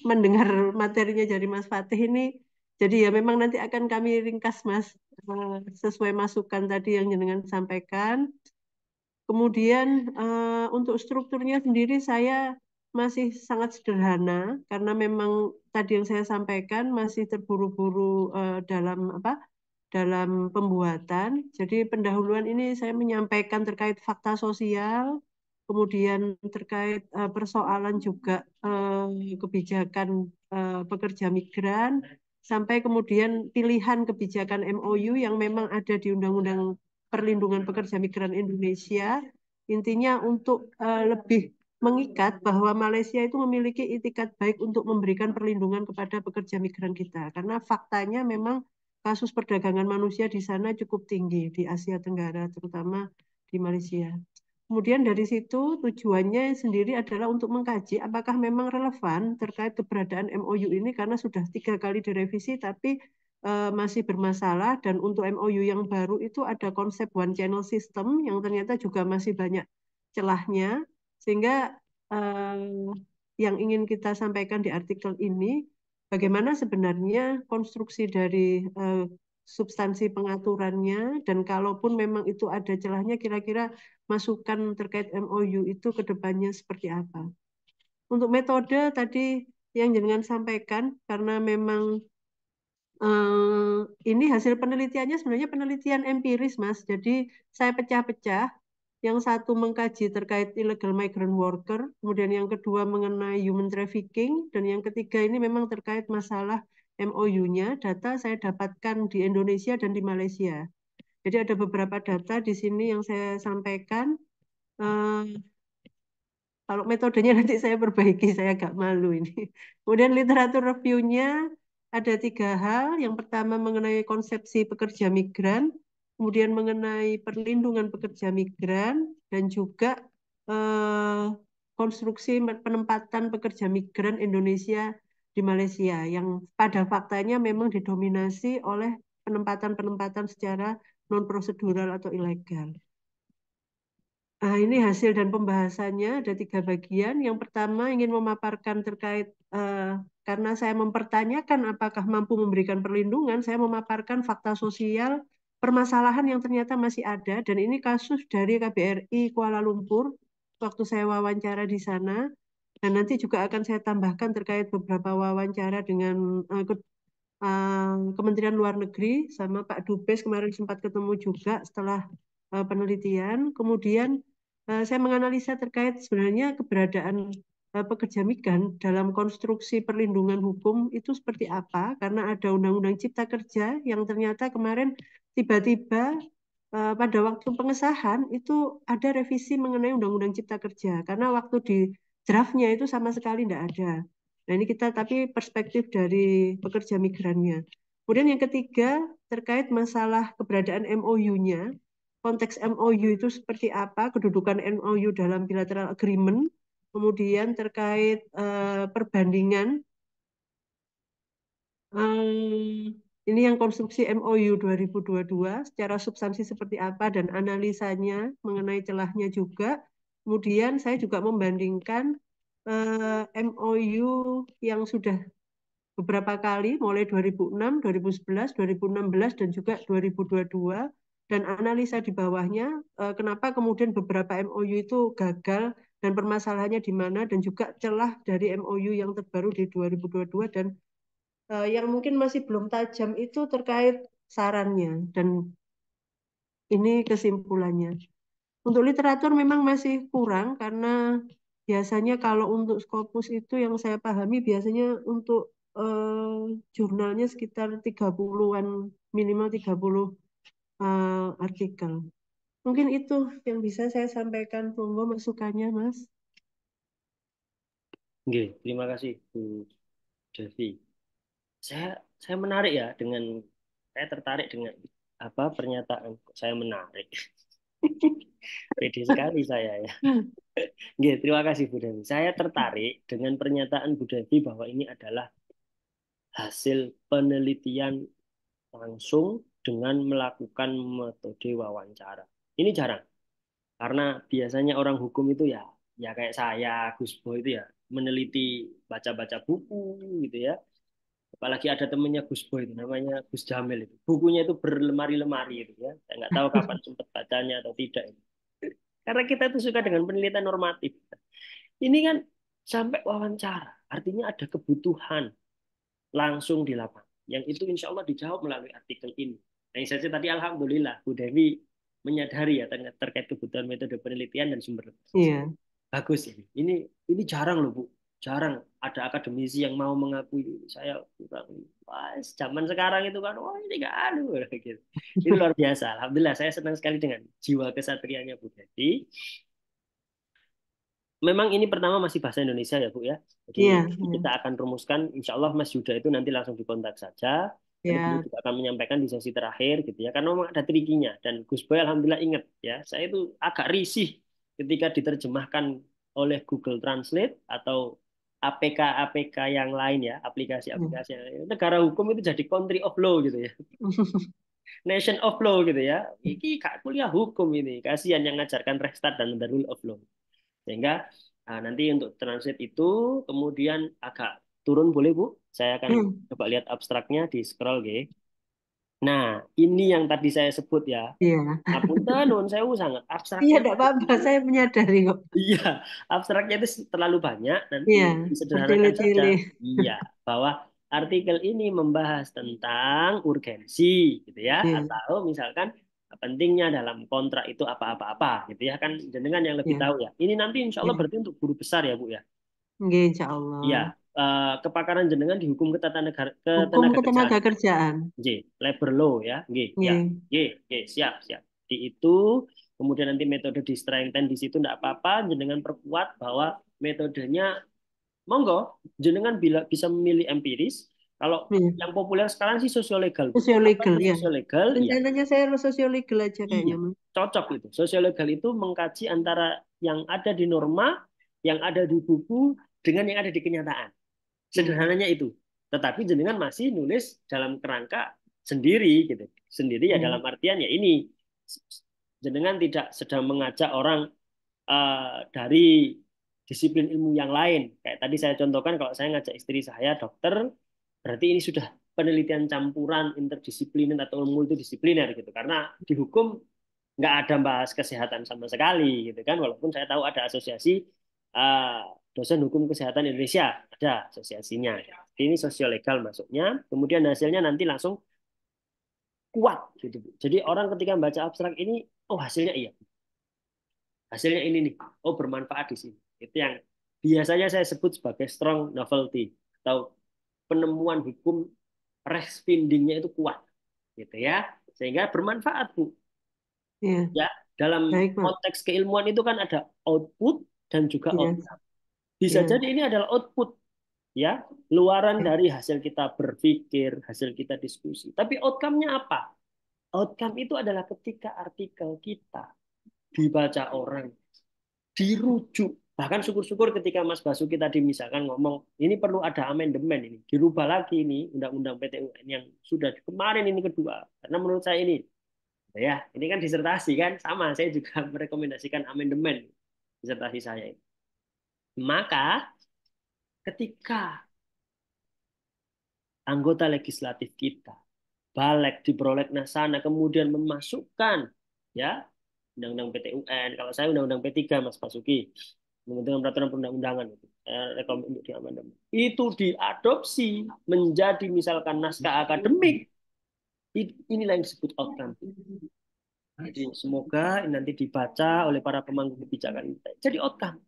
mendengar materinya dari Mas Fatih ini, jadi ya memang nanti akan kami ringkas Mas, sesuai masukan tadi yang jenengan sampaikan. Kemudian untuk strukturnya sendiri saya masih sangat sederhana karena memang tadi yang saya sampaikan masih terburu-buru dalam apa dalam pembuatan. Jadi pendahuluan ini saya menyampaikan terkait fakta sosial, kemudian terkait persoalan juga kebijakan pekerja migran, sampai kemudian pilihan kebijakan MOU yang memang ada di Undang-Undang Perlindungan Pekerja Migran Indonesia. Intinya untuk lebih mengikat bahwa Malaysia itu memiliki itikat baik untuk memberikan perlindungan kepada pekerja migran kita. Karena faktanya memang kasus perdagangan manusia di sana cukup tinggi di Asia Tenggara, terutama di Malaysia. Kemudian dari situ tujuannya sendiri adalah untuk mengkaji apakah memang relevan terkait keberadaan MOU ini karena sudah 3 kali direvisi tapi masih bermasalah dan untuk MOU yang baru itu ada konsep one channel system yang ternyata juga masih banyak celahnya sehingga yang ingin kita sampaikan di artikel ini bagaimana sebenarnya konstruksi dari substansi pengaturannya dan kalaupun memang itu ada celahnya kira-kira masukan terkait MOU itu ke depannya seperti apa. Untuk metode tadi yang jenengan sampaikan karena memang ini hasil penelitiannya sebenarnya penelitian empiris Mas. Jadi saya pecah-pecah. Yang satu mengkaji terkait illegal migrant worker, kemudian yang kedua mengenai human trafficking, dan yang ketiga ini memang terkait masalah MOU-nya. Data saya dapatkan di Indonesia dan di Malaysia. Jadi ada beberapa data di sini yang saya sampaikan. Kalau metodenya nanti saya perbaiki, saya agak malu ini. Kemudian literatur review-nya ada 3 hal. Yang pertama mengenai konsepsi pekerja migran, kemudian mengenai perlindungan pekerja migran, dan juga konstruksi penempatan pekerja migran Indonesia di Malaysia, yang pada faktanya memang didominasi oleh penempatan-penempatan secara non-prosedural atau ilegal. Ini hasil dan pembahasannya ada 3 bagian. Yang pertama ingin memaparkan terkait karena saya mempertanyakan apakah mampu memberikan perlindungan, saya memaparkan fakta sosial permasalahan yang ternyata masih ada dan ini kasus dari KBRI Kuala Lumpur waktu saya wawancara di sana dan nanti juga akan saya tambahkan terkait beberapa wawancara dengan Kementerian Luar Negeri sama Pak Dubes kemarin sempat ketemu juga setelah penelitian. Kemudian saya menganalisa terkait sebenarnya keberadaan pekerja migran dalam konstruksi perlindungan hukum itu seperti apa, karena ada Undang-Undang Cipta Kerja yang ternyata kemarin tiba-tiba pada waktu pengesahan itu ada revisi mengenai Undang-Undang Cipta Kerja, karena waktu di draftnya itu sama sekali tidak ada. Nah ini kita tapi perspektif dari pekerja migrannya. Kemudian yang ketiga, terkait masalah keberadaan MOU-nya. Konteks MOU itu seperti apa, kedudukan MOU dalam bilateral agreement, kemudian terkait perbandingan ini yang konstruksi MOU 2022 secara substansi seperti apa dan analisanya mengenai celahnya juga. Kemudian saya juga membandingkan MOU yang sudah beberapa kali mulai 2006, 2011, 2016 dan juga 2022 dan analisa di bawahnya kenapa kemudian beberapa MOU itu gagal dan permasalahannya di mana dan juga celah dari MOU yang terbaru di 2022 dan yang mungkin masih belum tajam itu terkait sarannya dan ini kesimpulannya. Untuk literatur memang masih kurang karena biasanya kalau untuk Scopus itu yang saya pahami biasanya untuk jurnalnya sekitar 30-an, minimal 30 artikel. Mungkin itu yang bisa saya sampaikan. Monggo masukannya, Mas. Oke, terima kasih Bu Devi. Saya menarik ya saya tertarik dengan apa pernyataan saya menarik. Pede sekali saya ya. Oke, terima kasih Bu Devi. Saya tertarik dengan pernyataan Bu Devi bahwa ini adalah hasil penelitian langsung dengan melakukan metode wawancara. Ini jarang karena biasanya orang hukum itu ya kayak saya, Gus Bo itu ya meneliti baca-baca buku gitu ya. Apalagi ada temennya Gus Bo itu namanya Gus Jamil itu. Bukunya itu berlemari-lemari itu ya. Saya nggak tahu kapan sempat bacanya atau tidak. Karena kita itu suka dengan penelitian normatif. Ini kan sampai wawancara. Artinya ada kebutuhan langsung di lapangan. Yang itu insya Allah dijawab melalui artikel ini. Nah, yang saya tadi Alhamdulillah Bu Devi menyadari ya terkait kebutuhan metode penelitian dan sumber. Iya. Bagus ini. Ini jarang loh Bu. Jarang ada akademisi yang mau mengakui saya kurang. Wah, zaman sekarang itu kan, wah ini nggak ada gitu. Ini luar biasa. Alhamdulillah saya senang sekali dengan jiwa kesatrianya Bu Devi. Memang ini pertama masih bahasa Indonesia ya Bu ya. Jadi Iya. kita akan rumuskan, insya Allah Mas Yuda itu nanti langsung dikontak saja. Nanti beliau Ya. juga akan menyampaikan di sesi terakhir gitu ya. Karena memang ada trikinya. Dan Gus Boy Alhamdulillah ingat ya. Saya itu agak risih ketika diterjemahkan oleh Google Translate atau APK-APK yang lain ya. Aplikasi-aplikasi yang lain. Negara hukum itu jadi country of law gitu ya. Nation of law gitu ya. Ini kak kuliah hukum ini. Kasihan yang ngajarkan Restart dan the rule of law. Sehingga nanti untuk translate itu kemudian agak turun boleh Bu? Saya akan coba lihat abstraknya di scroll G. Nah, ini yang tadi saya sebut ya. Iya. Ngapunten nuwun sewu sangat Iya, abstraknya. tidak apa-apa. Saya menyadari kok. Iya, abstraknya itu terlalu banyak. Nanti Iya, disederhanakan saja. bertele-tele. Iya, bahwa artikel ini membahas tentang urgensi, gitu ya, Iya, atau misalkan pentingnya dalam kontrak itu apa-apa-apa, gitu ya, kan jenengan yang lebih iya, tahu ya. Ini nanti insya Allah iya. berarti untuk guru besar ya Bu ya. Nggih, insya Allah. Iya, kepakaran jenengan di hukum Hukum ketenaga kerjaan. ketenaga kerjaan. J, labor law ya, G, ya, Nggih. G, siap, siap. Di itu, kemudian nanti metode di strengthen di situ enggak apa-apa, jenengan perkuat bahwa metodenya monggo, jenengan bisa memilih empiris. Kalau Iya. yang populer sekarang sih sosiolegal. Sosiolegal, ya. Sosiolegal, iya. Rencananya saya sosiolegal aja Iya, kayaknya, Mas. cocok itu. Sosiolegal itu mengkaji antara yang ada di norma, yang ada di buku, dengan yang ada di kenyataan. Sederhananya itu. Tetapi jenengan masih nulis dalam kerangka sendiri gitu. Sendiri ya dalam artian ya ini jenengan tidak sedang mengajak orang dari disiplin ilmu yang lain. Kayak tadi saya contohkan kalau saya ngajak istri saya dokter, berarti ini sudah penelitian campuran interdisipliner atau multidisipliner gitu. Karena di hukum nggak ada bahas kesehatan sama sekali gitu kan. Walaupun saya tahu ada asosiasi dosen hukum kesehatan Indonesia, ada asosiasinya. Ini sosiolegal masuknya, kemudian hasilnya nanti langsung kuat gitu. Jadi orang ketika membaca abstrak ini, oh hasilnya iya. Hasilnya ini nih, oh bermanfaat di sini. Itu yang biasanya saya sebut sebagai strong novelty atau penemuan hukum respindingnya itu kuat, gitu ya, sehingga bermanfaat Bu. Ya, dalam konteks keilmuan itu kan ada output dan juga outcome. Bisa jadi ini adalah output ya, luaran dari hasil kita berpikir, hasil kita diskusi. Tapi outcome-nya apa? Outcome itu adalah ketika artikel kita dibaca orang, dirujuk. Bahkan syukur-syukur ketika Mas Basuki tadi misalkan ngomong, ini perlu ada amandemen ini, dirubah lagi ini Undang-Undang PTUN yang sudah kemarin ini kedua. Karena menurut saya ini, ya, ini kan disertasi kan, sama. Saya juga merekomendasikan amandemen disertasi saya. Maka ketika anggota legislatif kita balik di prolegnas sana kemudian memasukkan ya undang-undang PTUN, kalau saya undang-undang P3 Mas Basuki, dengan peraturan perundang-undangan itu rekomendasi untuk diamandemen itu diadopsi menjadi misalkan naskah akademik, inilah yang disebut outcome. Jadi semoga ini nanti dibaca oleh para pemangku kebijakan kita jadi outcome.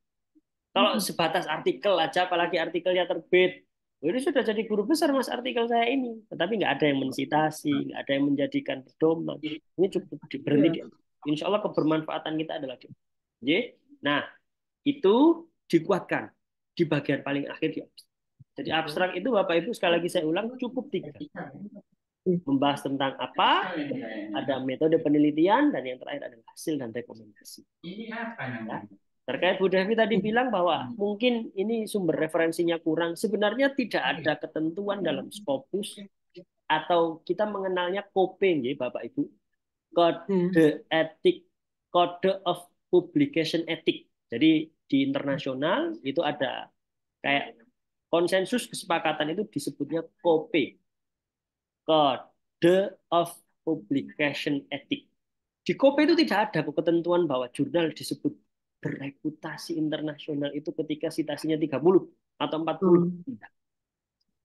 Kalau sebatas artikel aja, apalagi artikelnya terbit, ini sudah jadi guru besar Mas artikel saya ini. Tetapi nggak ada yang mensitasi, nggak ada yang menjadikan pedoman. Ini cukup berhenti. Insya Allah kebermanfaatan kita adalah itu. Nah, itu dikuatkan di bagian paling akhir di abstrak. Jadi abstrak itu Bapak Ibu sekali lagi saya ulang cukup 3. Membahas tentang apa, ada metode penelitian, dan yang terakhir adalah hasil dan rekomendasi. Ya. Terkait Bu Devi tadi bilang bahwa mungkin ini sumber referensinya kurang. Sebenarnya tidak ada ketentuan dalam Scopus atau kita mengenalnya KOP, Bapak Ibu. Kode etik, Code of Publication Ethic. Jadi di internasional itu ada kayak konsensus kesepakatan itu disebutnya KOP. Code of Publication Ethic. Di KOP itu tidak ada ketentuan bahwa jurnal disebut bereputasi internasional itu ketika citasinya 30 atau 40.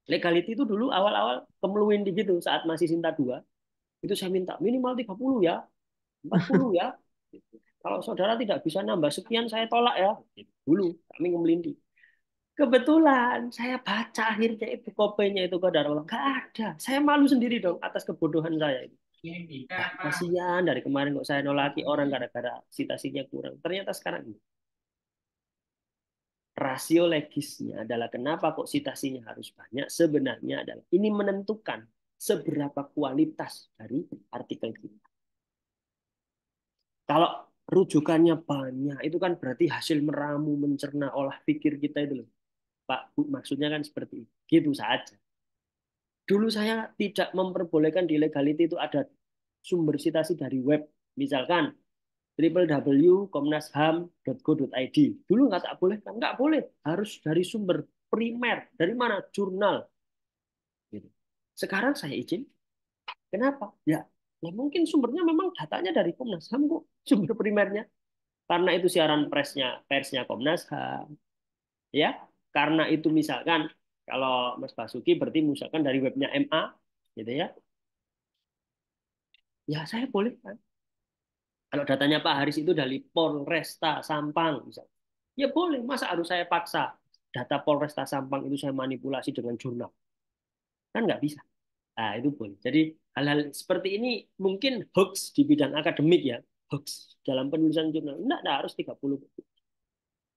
Legality itu dulu awal-awal kemeluin di gitu saat masih Sinta 2. Itu saya minta minimal 30 ya. 40 ya. Kalau saudara tidak bisa nambah sekian saya tolak ya. Dulu kami ngemelindi. Kebetulan saya baca akhirnya itu kopenya itu Qadarullah. Nggak ada. Saya malu sendiri dong atas kebodohan saya itu. Kasihan dari kemarin kok saya nolaki orang gara-gara citasinya kurang. Ternyata sekarang ini. Rasio legisnya adalah kenapa kok citasinya harus banyak. Sebenarnya adalah ini menentukan seberapa kualitas dari artikel kita. Kalau rujukannya banyak, itu kan berarti hasil meramu, mencerna, olah pikir kita itu loh. Pak, Bu, maksudnya kan seperti itu. Gitu saja. Dulu saya tidak memperbolehkan di legality itu ada sumber citasi dari web. Misalkan www.komnasham.go.id. Dulu nggak boleh, nggak boleh. Harus dari sumber primer. Dari mana? Jurnal. Gitu. Sekarang saya izin. Kenapa? Ya mungkin sumbernya memang datanya dari Komnas HAM kok. Sumber primernya. Karena itu siaran persnya Komnas HAM. Ya, karena itu misalkan kalau Mas Basuki berarti misalkan dari webnya MA, gitu ya. Ya saya boleh kan. Kalau datanya Pak Haris itu dari Polresta Sampang, misalnya. Ya boleh. Masa harus saya paksa data Polresta Sampang itu saya manipulasi dengan jurnal? Kan nggak bisa. Nah, itu boleh. Jadi hal-hal seperti ini mungkin hoax di bidang akademik ya. Hoax dalam penulisan jurnal. Enggak harus 30.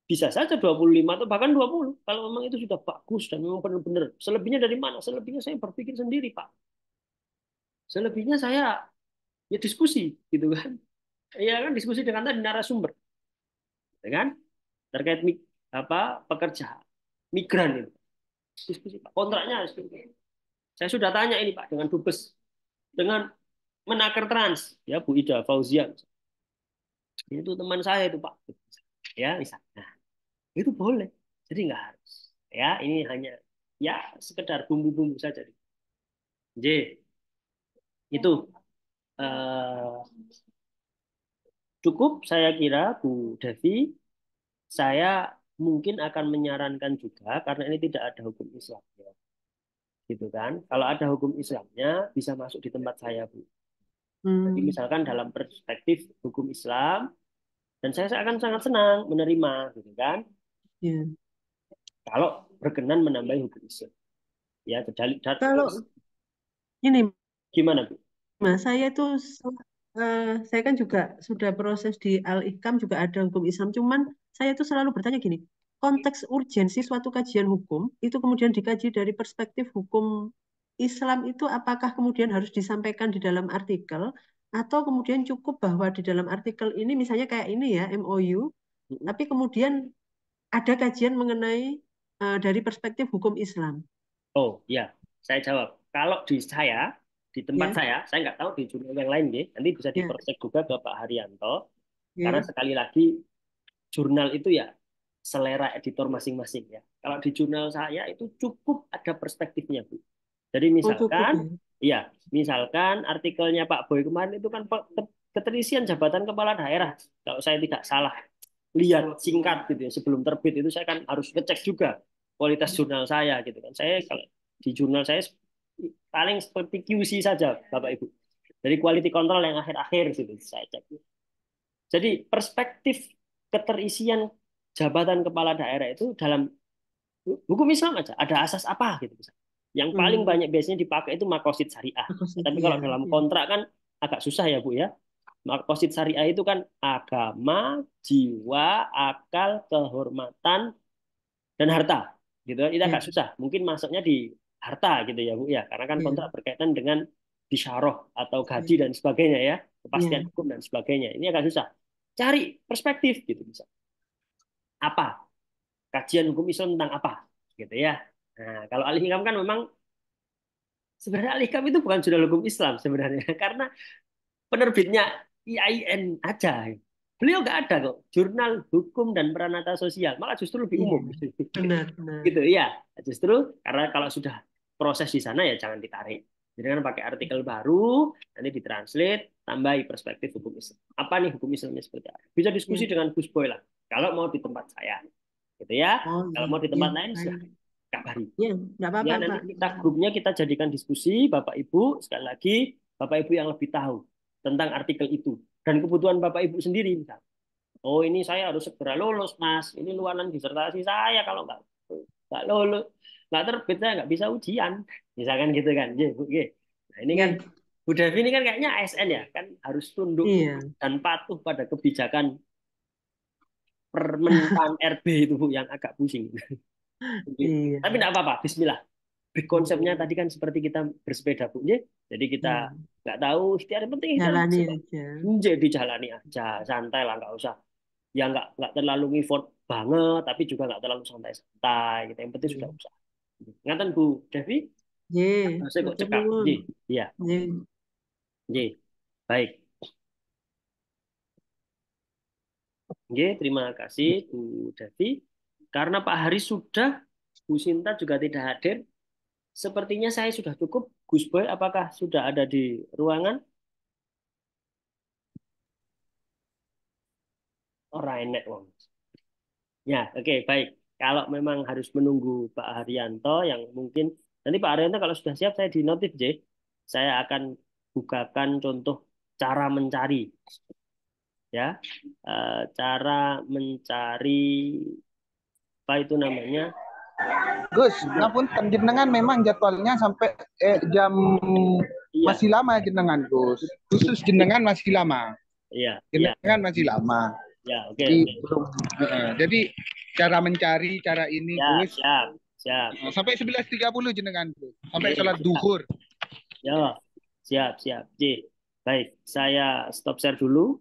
Bisa saja 25 atau bahkan 20. Kalau memang itu sudah bagus dan memang benar-benar. Selebihnya dari mana? Selebihnya saya berpikir sendiri, Pak. Selebihnya saya ya diskusi, gitu kan. Ya kan diskusi dengan tadi narasumber. Ya kan? Terkait pekerja migran itu. Diskusi, Pak. Kontraknya saya sudah tanya ini, Pak, dengan Dubes, dengan Menaker Trans, ya Bu Ida Fauzian. Itu teman saya itu, Pak. Ya, misalnya. Nah, itu boleh. Jadi nggak harus. Ya, ini hanya ya sekedar bumbu-bumbu saja. J, itu cukup saya kira Bu Devi. Saya mungkin akan menyarankan juga karena ini tidak ada hukum Islamnya, gitu kan? Kalau ada hukum Islamnya bisa masuk di tempat saya, Bu. Jadi misalkan dalam perspektif hukum Islam, dan saya akan sangat senang menerima, gitu kan? Kalau berkenan menambahi hukum Islam, ya Kalau ini gimana, Bu? Mas, saya kan juga sudah proses di Al-Ikam juga ada hukum Islam. Cuman saya itu selalu bertanya gini, konteks urgensi suatu kajian hukum itu kemudian dikaji dari perspektif hukum Islam itu apakah kemudian harus disampaikan di dalam artikel atau kemudian cukup bahwa di dalam artikel ini misalnya kayak ini ya MOU, tapi kemudian ada kajian mengenai dari perspektif hukum Islam. Oh ya, saya jawab. Kalau di tempat Ya, saya nggak tahu di jurnal yang lain deh. Nanti bisa ya, diproses juga ke Pak Haryanto. Karena ya. sekali lagi jurnal itu ya selera editor masing-masing ya. Kalau di jurnal saya itu cukup ada perspektifnya, Bu. Jadi Oh cukup ya. misalkan artikelnya Pak Boy kemarin itu kan keterisian jabatan kepala daerah. Kalau saya tidak salah lihat singkat gitu ya, sebelum terbit itu saya kan harus ngecek juga kualitas jurnal saya gitu kan. Saya kalau di jurnal saya paling seperti QC saja, Bapak Ibu. Dari quality control yang akhir-akhir gitu saya cek. Jadi perspektif keterisian jabatan kepala daerah itu dalam hukum Islam aja ada asas apa gitu misalnya. Yang paling banyak biasanya dipakai itu makosid syariah. Tapi kalau dalam kontrak kan agak susah ya Bu ya. Makosid syariah itu kan agama, jiwa, akal, kehormatan, dan harta. Gitu kan. Itu agak susah. Mungkin masuknya di harta gitu ya Bu ya. Karena kan kontrak berkaitan dengan bisyarah atau gaji dan sebagainya ya. Kepastian hukum dan sebagainya. Ini agak susah. Cari perspektif gitu bisa. Apa? Kajian hukum Islam tentang apa? Gitu ya. Nah, kalau Al-Hikam kan memang sebenarnya Al-Hikam itu bukan jurnal hukum Islam sebenarnya karena penerbitnya IAIN aja. Beliau nggak ada kok jurnal hukum dan peranata sosial, malah justru lebih umum. Benar. Gitu ya. Justru karena kalau sudah proses di sana ya jangan ditarik. Jadi kan pakai artikel baru, nanti ditranslate, tambahi perspektif hukum Islam. Apa nih hukum Islamnya seperti apa? Bisa diskusi dengan Gus Boy lah. Kalau mau di tempat saya, gitu ya. Kalau mau di tempat lain, silahkan kabari. Nggak apa-apa, Ya, nanti Pak. kita grupnya kita jadikan diskusi, Bapak Ibu, sekali lagi, Bapak Ibu yang lebih tahu tentang artikel itu. Dan kebutuhan Bapak Ibu sendiri. Misal. Oh ini saya harus segera lulus, Mas. Ini luaran disertasi saya. Kalau nggak lulus, nggak terbit, saya nggak bisa ujian. Misalkan gitu kan. Nah, ini kan, Bu Devi ini kan kayaknya ASN ya. Kan harus tunduk dan patuh pada kebijakan Permenpan RB itu Bu, yang agak pusing. Tapi tidak apa-apa, bismillah. Big konsepnya tadi kan seperti kita bersepeda Bu. Jadi kita nggak tahu ikhtiar, penting ikhtiar Jalani aja. jadi jalani aja, santai lah, nggak usah. Ya nggak terlalu ngifot banget, tapi juga nggak terlalu santai-santai. Gitu. Yang penting sudah usaha. Ngaten Bu Devi? Saya kok cekap. Iya. Baik. Terima kasih Bu Devi. Karena Pak Haris sudah, Bu Sinta juga tidak hadir. Sepertinya saya sudah cukup. Gus Boy, apakah sudah ada di ruangan? Orang enek wong. Ya, oke, baik. Kalau memang harus menunggu Pak Haryanto yang mungkin nanti Pak Haryanto kalau sudah siap saya di notif J. Saya akan bukakan contoh cara mencari. Ya. Cara mencari apa itu namanya? Gus, ngapun jenengan memang jadwalnya sampai jam masih lama jenengan Gus. Khusus jenengan masih lama. Iya. Jenengan masih lama. Ya, oke. Jadi cara mencari cara ini Gus. Siap. Sampai 11.30 jenengan Gus. Sampai sholat duhur. Ya, siap. J. Baik, saya stop share dulu.